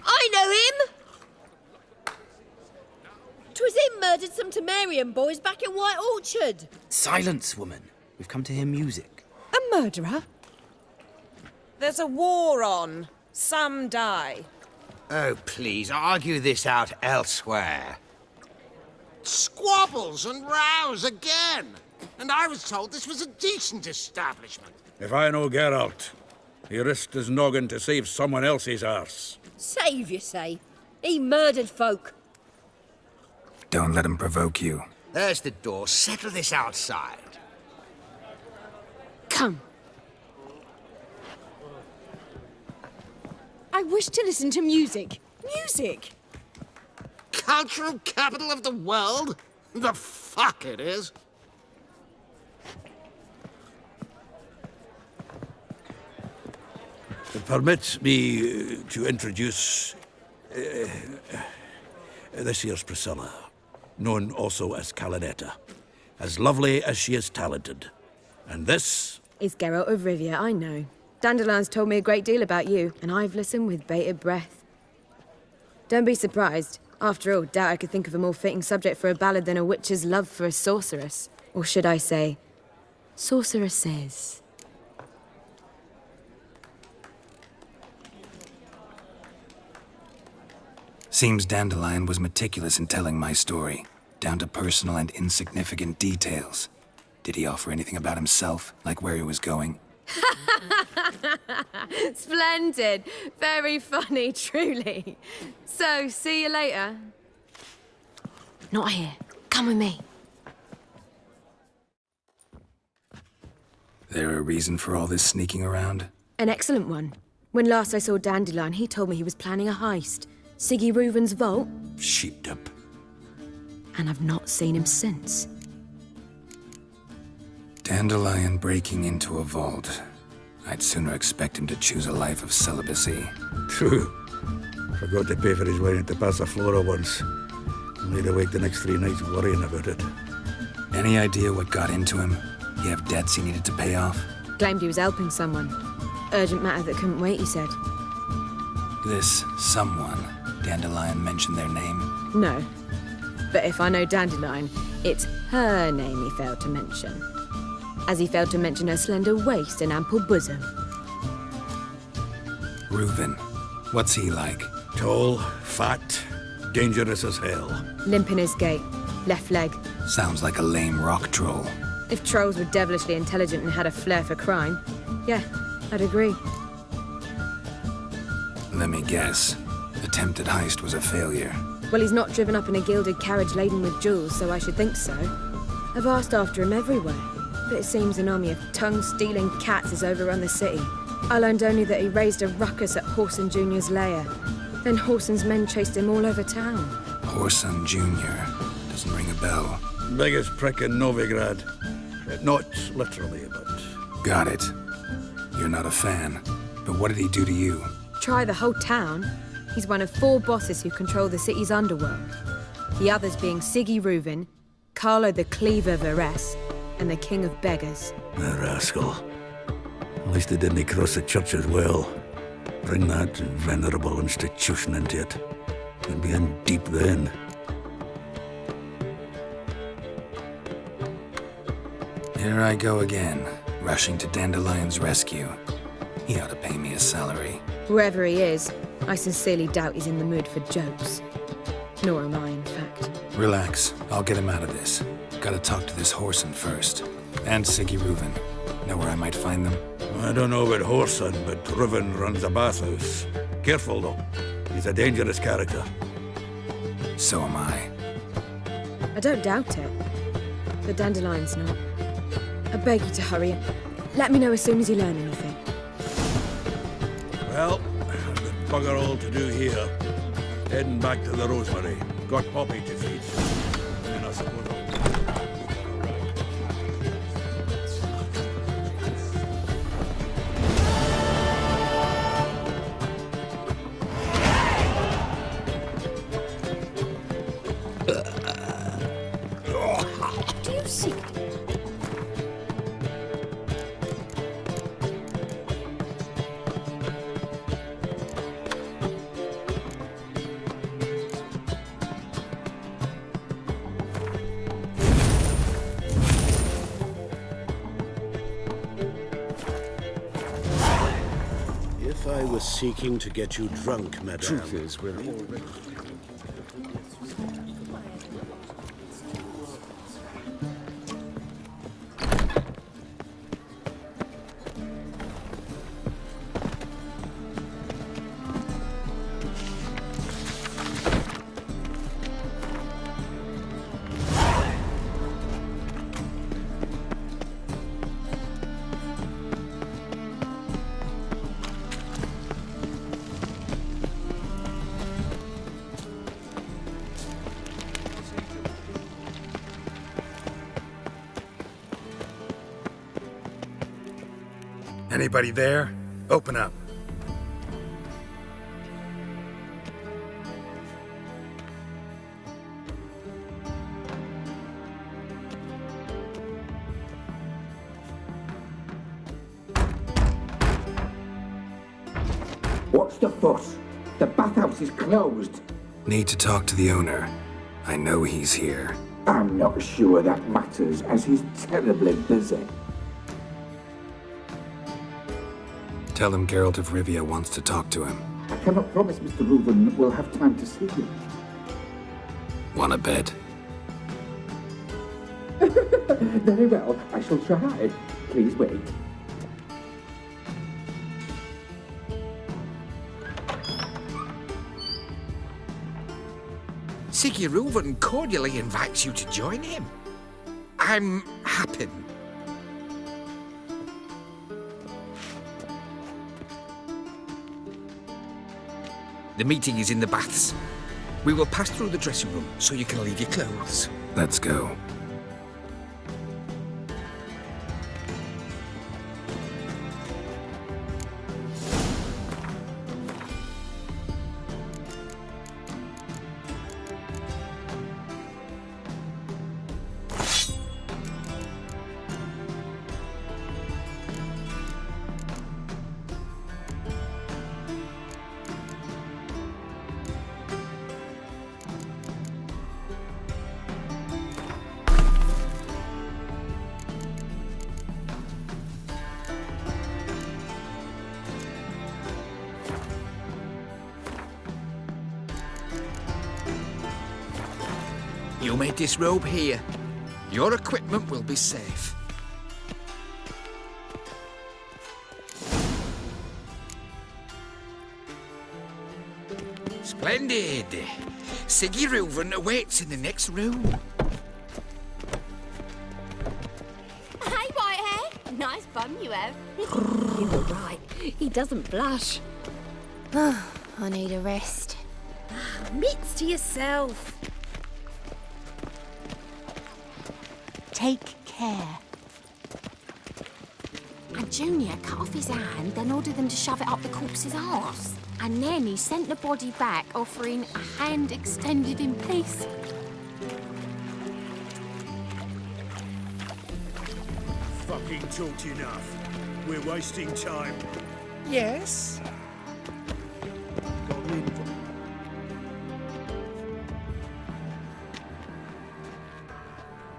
I know him! 'Twas him murdered some Temerian boys back in White Orchard. Silence, woman. We've come to hear music. A murderer? There's a war on. Some die. Oh, please, argue this out elsewhere. Squabbles and rows again. And I was told this was a decent establishment. If I know Geralt, he risked his noggin to save someone else's arse. Save, you say? He murdered folk. Don't let him provoke you. There's the door. Settle this outside. Come. I wish to listen to music. Music! Cultural capital of the world? The fuck it is. Permit me to introduce this here's Priscilla, known also as Calinetta, as lovely as she is talented. And this Is Geralt of Rivia, I know. Dandelion's told me a great deal about you, and I've listened with bated breath. Don't be surprised. After all, doubt I could think of a more fitting subject for a ballad than a witch's love for a sorceress. Or should I say, sorceresses. Seems Dandelion was meticulous in telling my story, down to personal and insignificant details. Did he offer anything about himself, like where he was going? Splendid. Very funny, truly. So, see you later. Not here. Come with me. There a reason for all this sneaking around? An excellent one. When last I saw Dandelion, he told me he was planning a heist. Siggy Reuven's vault? sheepdip. and I've not seen him since. Dandelion breaking into a vault. I'd sooner expect him to choose a life of celibacy. True. Forgot to pay for his wine at the Passaflora once. Made awake the next 3 nights worrying about it. Any idea what got into him? He have debts he needed to pay off? Claimed he was helping someone. Urgent matter that couldn't wait, he said. This someone, Dandelion mentioned their name? No. But if I know Dandelion, it's her name he failed to mention. As he failed to mention her slender waist and ample bosom. Reuven. What's he like? Tall, fat, dangerous as hell. Limp in his gait. Left leg. Sounds like a lame rock troll. If trolls were devilishly intelligent and had a flair for crime, yeah, I'd agree. Let me guess. Attempted heist was a failure. Well, he's not driven up in a gilded carriage laden with jewels, so I should think so. I've asked after him everywhere, but it seems an army of tongue-stealing cats has overrun the city. I learned only that he raised a ruckus at Horson Jr.'s lair. Then Horson's men chased him all over town. Horson Jr. Doesn't ring a bell. Biggest prick in Novigrad. Not literally, but... Got it. You're not a fan. But what did he do to you? Try the whole town. He's one of 4 bosses who control the city's underworld. The others being Siggy Reuven, Carlo the Cleaver Varese, and the King of Beggars. The rascal. At least they didn't cross the church as well. Bring that venerable institution into it. We'd be in deep then. Here I go again, rushing to Dandelion's rescue. He ought to pay me a salary. Whoever he is, I sincerely doubt he's in the mood for jokes. Nor am I, in fact. Relax, I'll get him out of this. Gotta talk to this Horson first. And Siggy Reuven. Know where I might find them? I don't know about Horson, but Reuven runs a bathhouse. Careful, though. He's a dangerous character. So am I. I don't doubt it. But Dandelion's not. I beg you to hurry. Let me know as soon as you learn anything. Well, I've got bugger all to do here. Heading back to the Rosemary. Got Poppy to feed. And I suppose Do you see? If I was seeking to get you drunk, madame... Truth is, we're already... Anybody there? Open up. What's the fuss? The bathhouse is closed. Need to talk to the owner. I know he's here. I'm not sure that matters, as he's terribly busy. Tell him Geralt of Rivia wants to talk to him. I cannot promise Mr. Reuven will have time to see you. Wanna bet? Very well, I shall try. Please wait. Siggy Reuven cordially invites you to join him. I'm happy. The meeting is in the baths. We will pass through the dressing room so you can leave your clothes. Let's go. You may disrobe here. Your equipment will be safe. Splendid! Siggy Reuven awaits in the next room. Hey, Whitehair. Nice bum you have. You were right. He doesn't blush. I need a rest. Mitts to yourself. Take care. And Junior cut off his hand, then ordered them to shove it up the corpse's arse. And then he sent the body back, offering a hand extended in peace. Fucking talked enough. We're wasting time. Yes?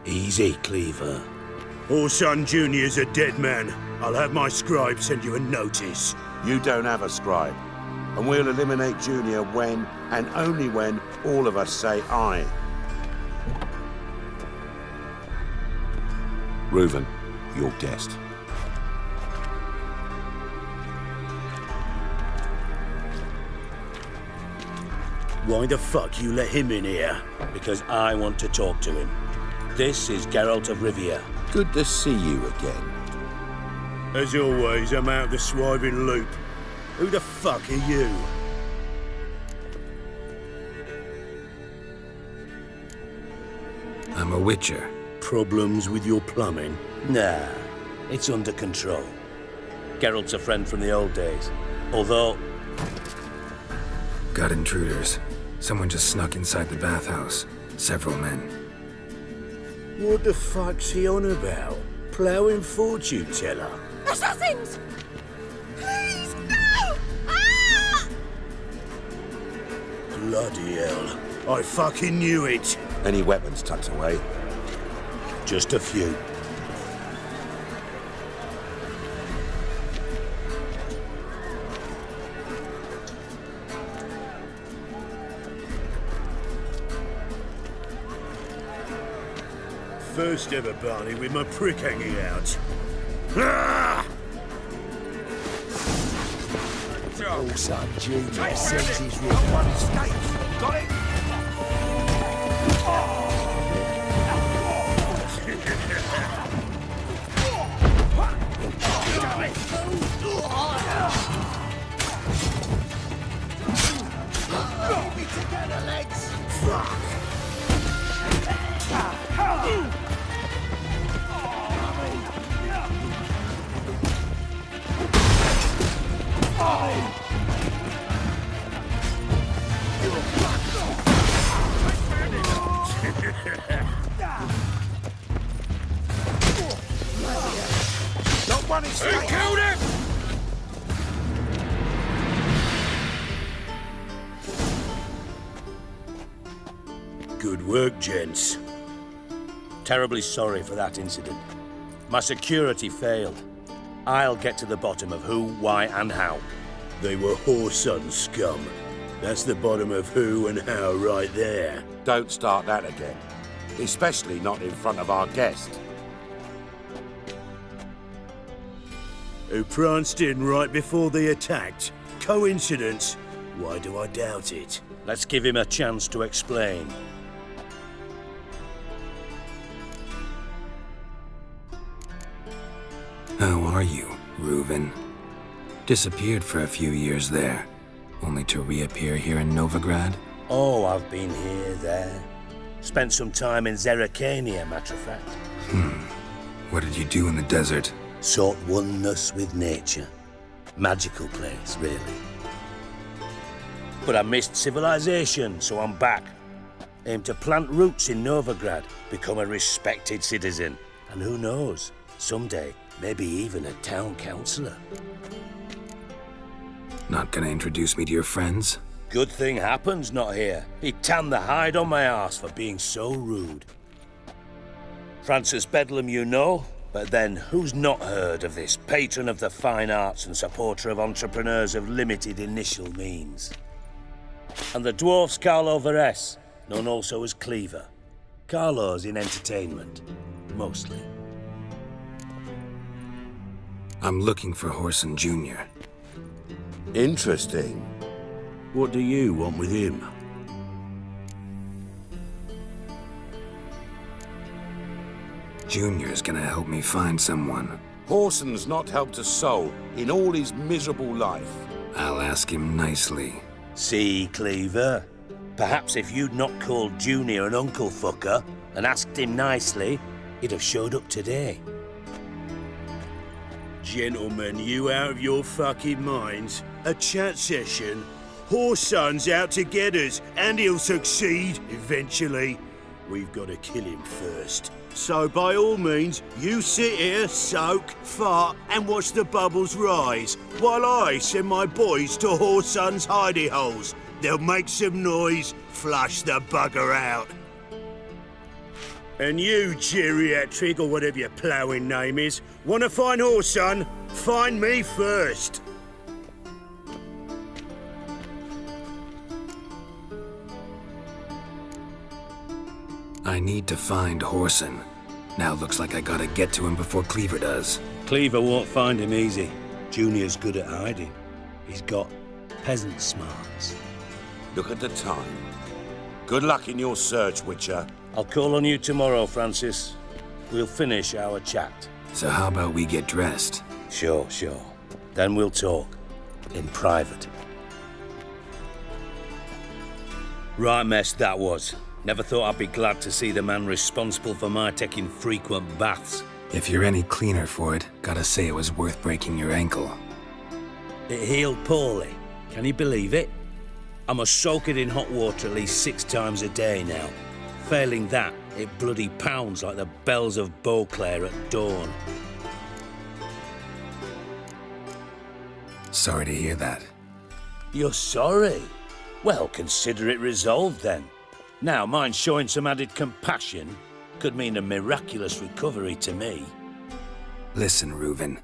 Easy, Cleaver. Orson Jr.'s a dead man. I'll have my scribe send you a notice. You don't have a scribe. And we'll eliminate Junior when, and only when, all of us say aye. Reuven, your guest. Why the fuck you let him in here? Because I want to talk to him. This is Geralt of Rivia. Good to see you again. As always, I'm out of the swiving loop. Who the fuck are you? I'm a witcher. Problems with your plumbing? Nah, it's under control. Geralt's a friend from the old days. Although... Got intruders. Someone just snuck inside the bathhouse. Several men. What the fuck's he on about? Ploughing fortune teller? Assassins! Please, no! Ah! Bloody hell. I fucking knew it. Any weapons tucked away? Just a few. First ever Barney with my prick hanging out. Ah! Orson Jr. sends his One escape. Got it? Keep it together, legs! Fuck! Not one escape! Who killed him? Good work, gents. Terribly sorry for that incident. My security failed. I'll get to the bottom of who, why, and how. They were whoreson scum. That's the bottom of who and how right there. Don't start that again. Especially not in front of our guest. Who pranced in right before they attacked. Coincidence? Why do I doubt it? Let's give him a chance to explain. How are you, Reuven? Disappeared for a few years there, only to reappear here in Novigrad? Oh, I've been here, there. Spent some time in Zerrikania, matter of fact. What did you do in the desert? Sought oneness with nature. Magical place, really. But I missed civilization, so I'm back. Aim to plant roots in Novigrad, become a respected citizen. And who knows, someday, maybe even a town councillor. Not gonna introduce me to your friends? Good thing happens not here. He tanned the hide on my arse for being so rude. Francis Bedlam you know, but then who's not heard of this patron of the fine arts and supporter of entrepreneurs of limited initial means? And the dwarf's Carlo Veres, known also as Cleaver. Carlo's in entertainment, mostly. I'm looking for Horson Jr. Interesting. What do you want with him? Junior's gonna help me find someone. Horson's not helped a soul in all his miserable life. I'll ask him nicely. See, Cleaver? Perhaps if you'd not called Junior an uncle fucker and asked him nicely, he'd have showed up today. Gentlemen, you out of your fucking minds? A chat session? Horson's out to get us, and he'll succeed, eventually. We've got to kill him first. So by all means, you sit here, soak, fart, and watch the bubbles rise, while I send my boys to Horson's hidey holes. They'll make some noise, flush the bugger out. And you, geriatric, or whatever your ploughing name is, want to find Horson? Find me first. I need to find Horson. Now looks like I gotta get to him before Cleaver does. Cleaver won't find him easy. Junior's good at hiding. He's got peasant smarts. Look at the time. Good luck in your search, Witcher. I'll call on you tomorrow, Francis. We'll finish our chat. So how about we get dressed? Sure. Then we'll talk. In private. Right mess that was. Never thought I'd be glad to see the man responsible for my taking frequent baths. If you're any cleaner for it, gotta say it was worth breaking your ankle. It healed poorly. Can you believe it? I must soak it in hot water at least 6 times a day now. Failing that, it bloody pounds like the bells of Beauclair at dawn. Sorry to hear that. You're sorry? Well, consider it resolved then. Now, mind showing some added compassion could mean a miraculous recovery to me. Listen, Reuven.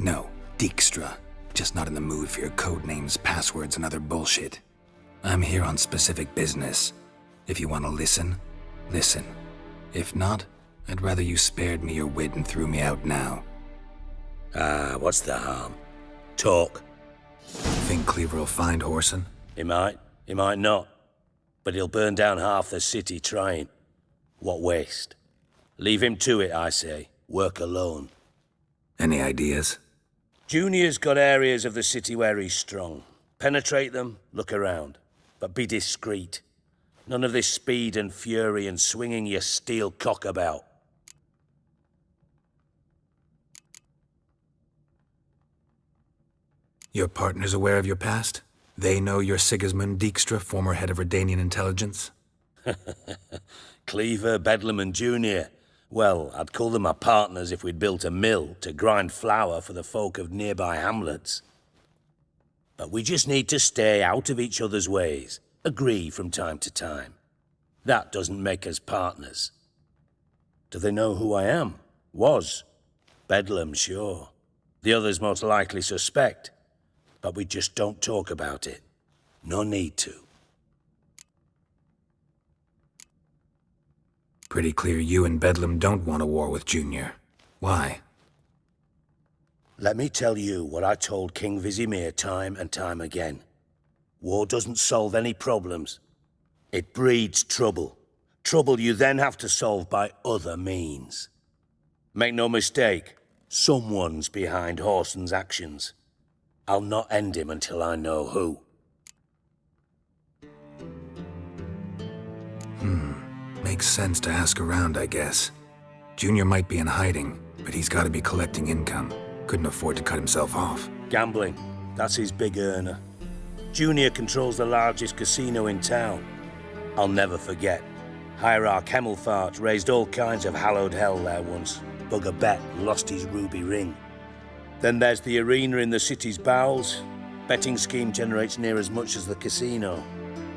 No, Dijkstra. Just not in the mood for your code names, passwords, and other bullshit. I'm here on specific business. If you want to listen, listen. If not, I'd rather you spared me your wit and threw me out now. What's the harm? Talk. Think Cleaver will find Horson? He might not. But he'll burn down half the city trying. What waste. Leave him to it, I say. Work alone. Any ideas? Junior's got areas of the city where he's strong. Penetrate them, look around. But be discreet. None of this speed and fury and swinging your steel cock about. Your partner's aware of your past? They know you're Sigismund Dijkstra, former head of Redanian intelligence? Cleaver, Bedlam and Junior. Well, I'd call them my partners if we'd built a mill to grind flour for the folk of nearby hamlets. But we just need to stay out of each other's ways, agree from time to time. That doesn't make us partners. Do they know who I am? Was. Bedlam, sure. The others most likely suspect. But we just don't talk about it. No need to. Pretty clear you and Bedlam don't want a war with Junior. Why? Let me tell you what I told King Vizimir time and time again. War doesn't solve any problems. It breeds trouble. Trouble you then have to solve by other means. Make no mistake, someone's behind Horson's actions. I'll not end him until I know who. Makes sense to ask around, I guess. Junior might be in hiding, but he's got to be collecting income. Couldn't afford to cut himself off. Gambling. That's his big earner. Junior controls the largest casino in town. I'll never forget. Hierarch Hemmelfart raised all kinds of hallowed hell there once. Bugger Bet lost his ruby ring. Then there's the arena in the city's bowels. Betting scheme generates near as much as the casino.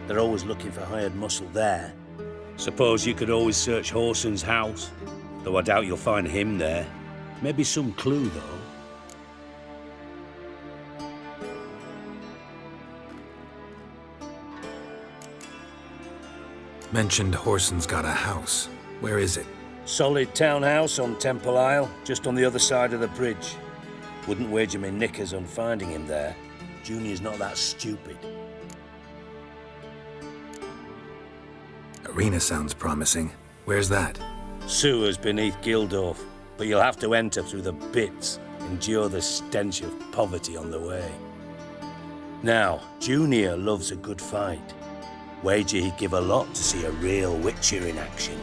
They're always looking for hired muscle there. Suppose you could always search Horson's house, though I doubt you'll find him there. Maybe some clue, though. Mentioned Horson's got a house. Where is it? Solid townhouse on Temple Isle, just on the other side of the bridge. Wouldn't wager me knickers on finding him there. Junior's not that stupid. Arena sounds promising. Where's that? Sewers beneath Gildorf, but you'll have to enter through the bits, endure the stench of poverty on the way. Now, Junior loves a good fight. Wager he'd give a lot to see a real Witcher in action.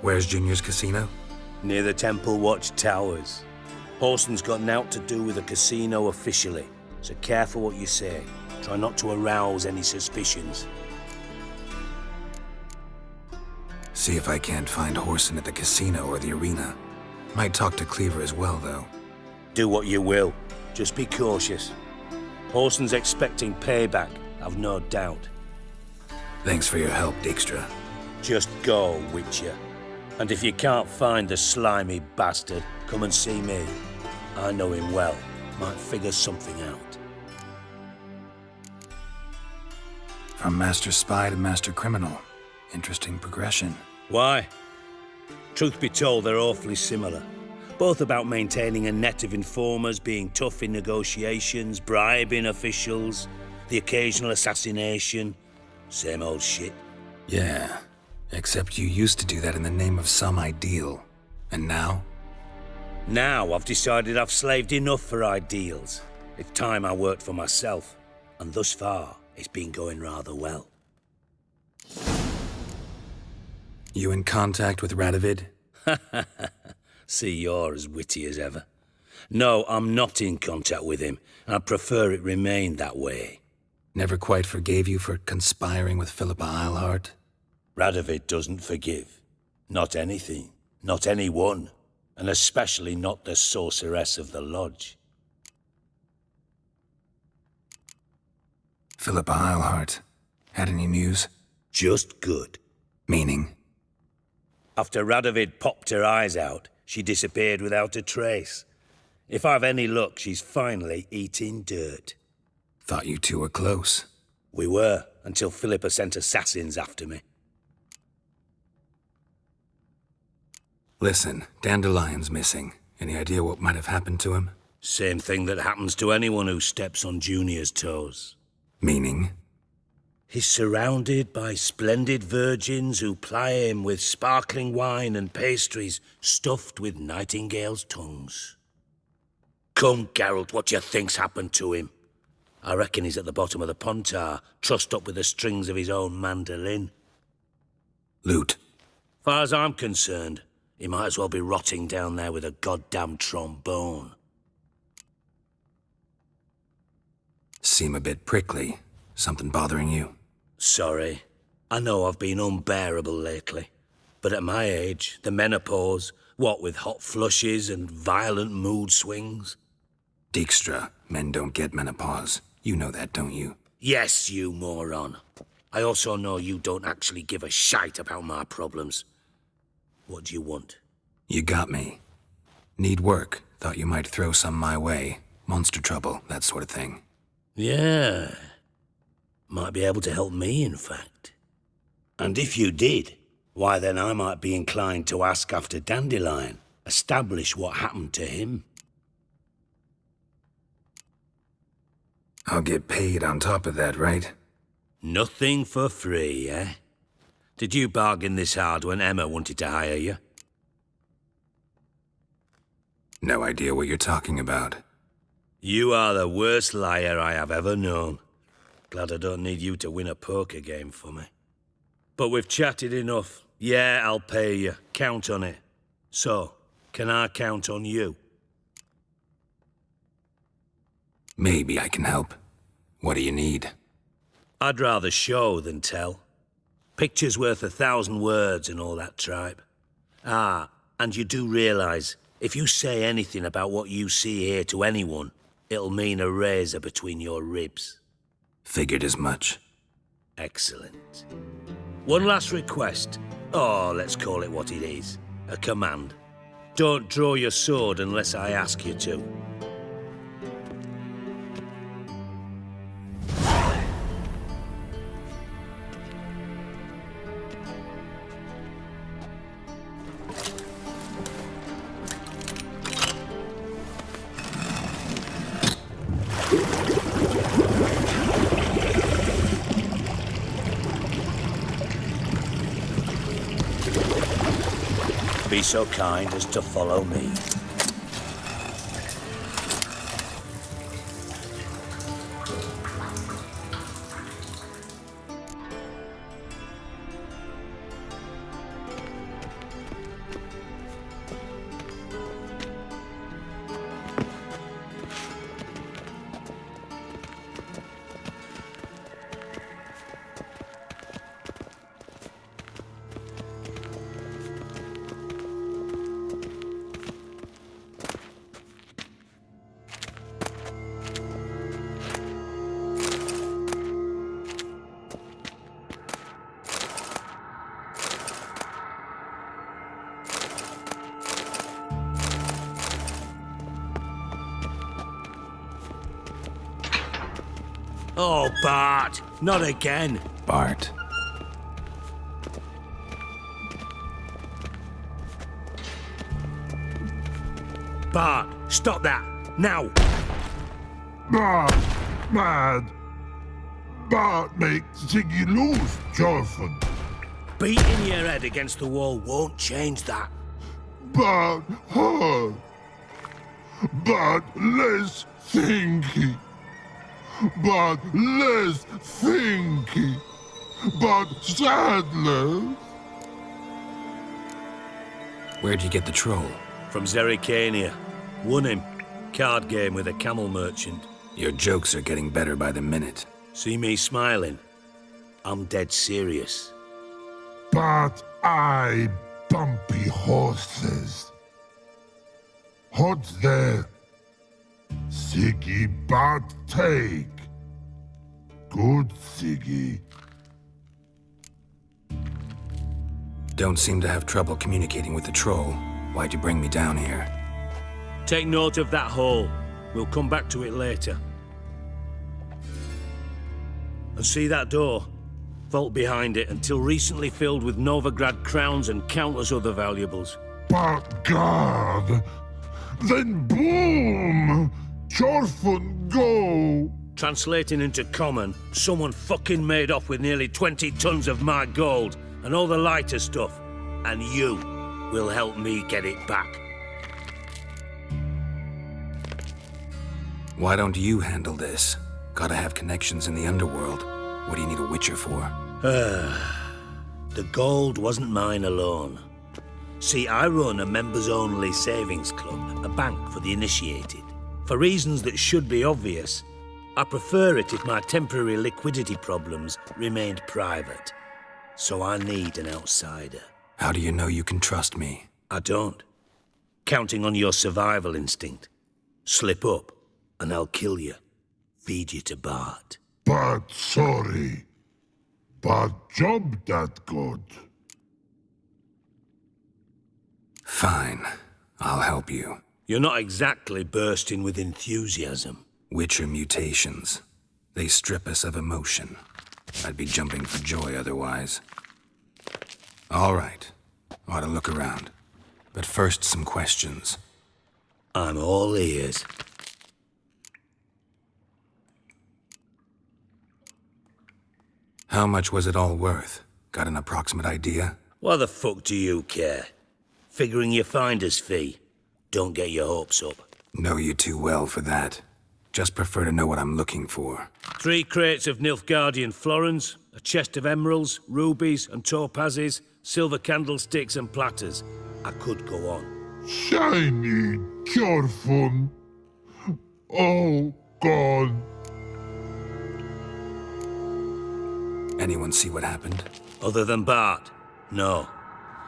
Where's Junior's casino? Near the Temple Watch Towers. Horson's got nought to do with the casino officially, so careful what you say. Try not to arouse any suspicions. See if I can't find Horson at the casino or the arena. Might talk to Cleaver as well, though. Do what you will. Just be cautious. Horson's expecting payback, I've no doubt. Thanks for your help, Dijkstra. Just go, Witcher. And if you can't find the slimy bastard, come and see me. I know him well. Might figure something out. From Master Spy to Master Criminal. Interesting progression. Why? Truth be told, they're awfully similar. Both about maintaining a net of informers, being tough in negotiations, bribing officials, the occasional assassination. Same old shit. Yeah. Except you used to do that in the name of some ideal. And now? Now I've decided I've slaved enough for ideals. It's time I worked for myself. And thus far, it's been going rather well. You in contact with Radovid? See, you're as witty as ever. No, I'm not in contact with him. I'd prefer it remained that way. Never quite forgave you for conspiring with Philippa Eilhart? Radovid doesn't forgive. Not anything. Not anyone. And especially not the sorceress of the Lodge. Philippa Eilhart. Had any news? Just good. Meaning? After Radovid popped her eyes out, she disappeared without a trace. If I've any luck, she's finally eating dirt. Thought you two were close. We were, until Philippa sent assassins after me. Listen, Dandelion's missing. Any idea what might have happened to him? Same thing that happens to anyone who steps on Junior's toes. Meaning? He's surrounded by splendid virgins who ply him with sparkling wine and pastries stuffed with nightingales' tongues. Come, Geralt, what do you think's happened to him? I reckon he's at the bottom of the Pontar, trussed up with the strings of his own mandolin. Loot. Far as I'm concerned, he might as well be rotting down there with a goddamn trombone. Seem a bit prickly. Something bothering you? Sorry. I know I've been unbearable lately. But at my age, the menopause, what with hot flushes and violent mood swings. Dijkstra, men don't get menopause. You know that, don't you? Yes, you moron. I also know you don't actually give a shite about my problems. What do you want? You got me. Need work. Thought you might throw some my way. Monster trouble, that sort of thing. Yeah. Might be able to help me, in fact. And if you did, why then I might be inclined to ask after Dandelion, establish what happened to him. I'll get paid on top of that, right? Nothing for free, eh? Did you bargain this hard when Emma wanted to hire you? No idea what you're talking about. You are the worst liar I have ever known. Glad I don't need you to win a poker game for me. But we've chatted enough. Yeah, I'll pay you. Count on it. So, can I count on you? Maybe I can help. What do you need? I'd rather show than tell. Picture's worth 1,000 words and all that tripe. Ah, and you do realise, if you say anything about what you see here to anyone, it'll mean a razor between your ribs. Figured as much. Excellent. One last request. Oh, let's call it what it is. A command. Don't draw your sword unless I ask you to. Be so kind as to follow me. Oh, Bart! Not again! Bart. Bart, stop that! Now! Bart, mad. Bart make Ziggy lose, Jorfin. Beating your head against the wall won't change that. Bart hard. Bart less thinky. Bart less thinky. Bart sadless. Where'd you get the troll? From Zerrikania. Won him. Card game with a camel merchant. Your jokes are getting better by the minute. See me smiling? I'm dead serious. But I bumpy horses. What's there? Siggy Bart take. Good Siggy. Don't seem to have trouble communicating with the troll. Why'd you bring me down here? Take note of that hole. We'll come back to it later. And see that door? Vault behind it, until recently filled with Novigrad crowns and countless other valuables. But God! Then boom! Jorfin go! Translating into common, someone fucking made off with nearly 20 tons of my gold and all the lighter stuff. And you will help me get it back. Why don't you handle this? Gotta have connections in the underworld. What do you need a Witcher for? The gold wasn't mine alone. See, I run a members-only savings club, a bank for the initiated. For reasons that should be obvious, I prefer it if my temporary liquidity problems remained private. So I need an outsider. How do you know you can trust me? I don't. Counting on your survival instinct. Slip up, and I'll kill you. Feed you to Bart. But sorry. But job that good. Fine. I'll help you. You're not exactly bursting with enthusiasm. Witcher mutations. They strip us of emotion. I'd be jumping for joy otherwise. All right. Ought to look around. But first, some questions. I'm all ears. How much was it all worth? Got an approximate idea? Why the fuck do you care? Figuring your finder's fee. don't get your hopes up. Know you too well for that. Just prefer to know what I'm looking for. 3 crates of Nilfgaardian florins, a chest of emeralds, rubies and topazes, silver candlesticks and platters. I could go on. Shiny Jorfun. Oh, God. Anyone see what happened? Other than Bart? No.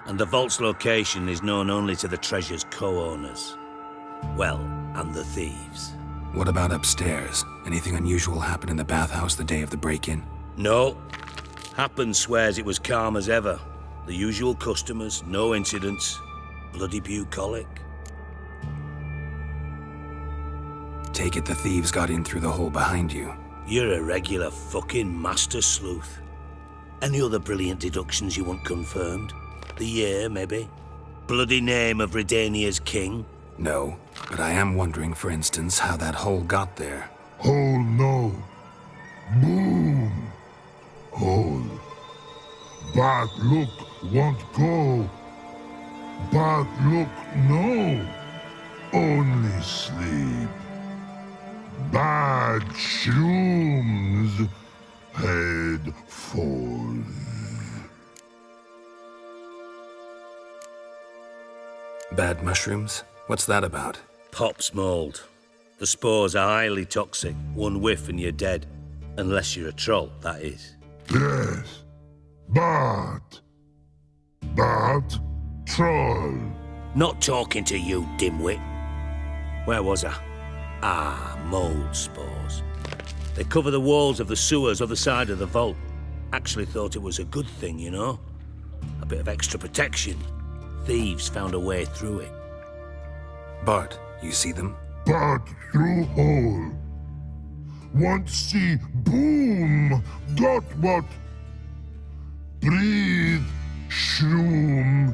And the vault's location is known only to the treasure's co-owners. Well, and the thieves. What about upstairs? Anything unusual happen in the bathhouse the day of the break-in? No. Happen swears it was calm as ever. The usual customers, no incidents. Bloody bucolic. Take it the thieves got in through the hole behind you. You're a regular fucking master sleuth. Any other brilliant deductions you want confirmed? The year, maybe? Bloody name of Redania's king? No, but I am wondering, for instance, how that hole got there. Hole no. Boom. Hole. Bad look won't go. Bad look no. Only sleep. Bad shrooms. Head falls. Bad mushrooms? What's that about? Pop's mold. The spores are highly toxic. One whiff and you're dead. Unless you're a troll, that is. Yes. Bad. Bad troll. Not talking to you, dimwit. Where was I? Ah, mold spores. They cover the walls of the sewers other side of the vault. Actually thought it was a good thing, you know? A bit of extra protection. Thieves found a way through it. Bart, you see them? Bad through hole. Want see boom. Got what? Breathe. Shroom.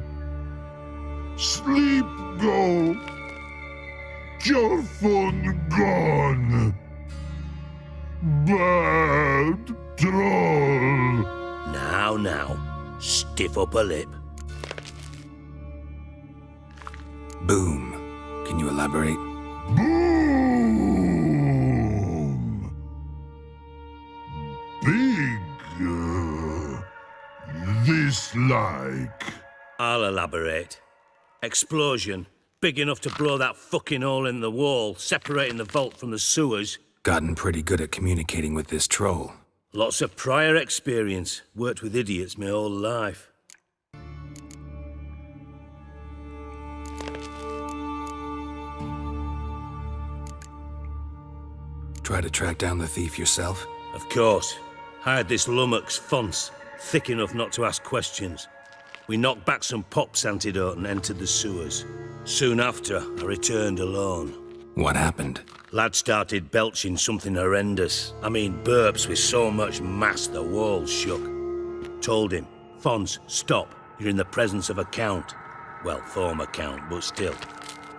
Sleep go. Jorfun gone. Bad troll. Now. Stiff upper lip. Boom. Can you elaborate? Boom. Big. This like. I'll elaborate. Explosion. Big enough to blow that fucking hole in the wall, separating the vault from the sewers. Gotten pretty good at communicating with this troll. Lots of prior experience. Worked with idiots my whole life. Try to track down the thief yourself? Of course. Hired this lummox, Fons, thick enough not to ask questions. We knocked back some Pop's antidote and entered the sewers. Soon after, I returned alone. What happened? Lad started belching something horrendous. I mean, burps with so much mass the walls shook. Told him, Fons, stop. You're in the presence of a count. Well, former count, but still.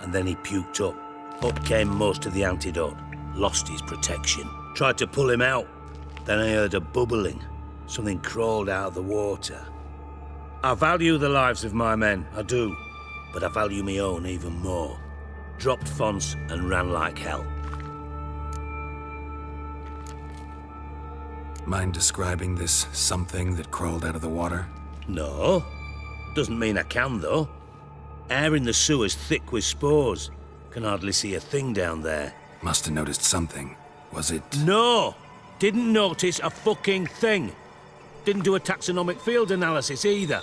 And then he puked up. Up came most of the antidote. Lost his protection. Tried to pull him out. Then I heard a bubbling. Something crawled out of the water. I value the lives of my men, I do. But I value my own even more. Dropped Fons and ran like hell. Mind describing this something that crawled out of the water? No. Doesn't mean I can, though. Air in the sewer's thick with spores. Can hardly see a thing down there. Must have noticed something. Was it... No! Didn't notice a fucking thing. Didn't do a taxonomic field analysis either.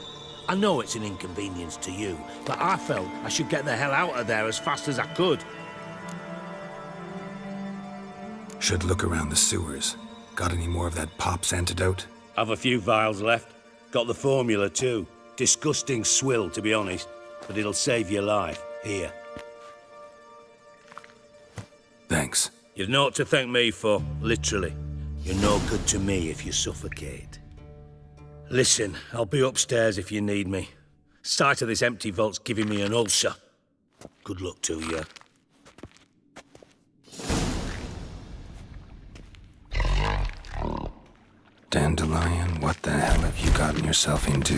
I know it's an inconvenience to you, but I felt I should get the hell out of there as fast as I could. Should look around the sewers. Got any more of that Pop's antidote? Have a few vials left. Got the formula too. Disgusting swill, to be honest, but it'll save your life. Here. Thanks. You've naught to thank me for, literally. You're no good to me if you suffocate. Listen, I'll be upstairs if you need me. Sight of this empty vault's giving me an ulcer. Good luck to you. Dandelion, what the hell have you gotten yourself into?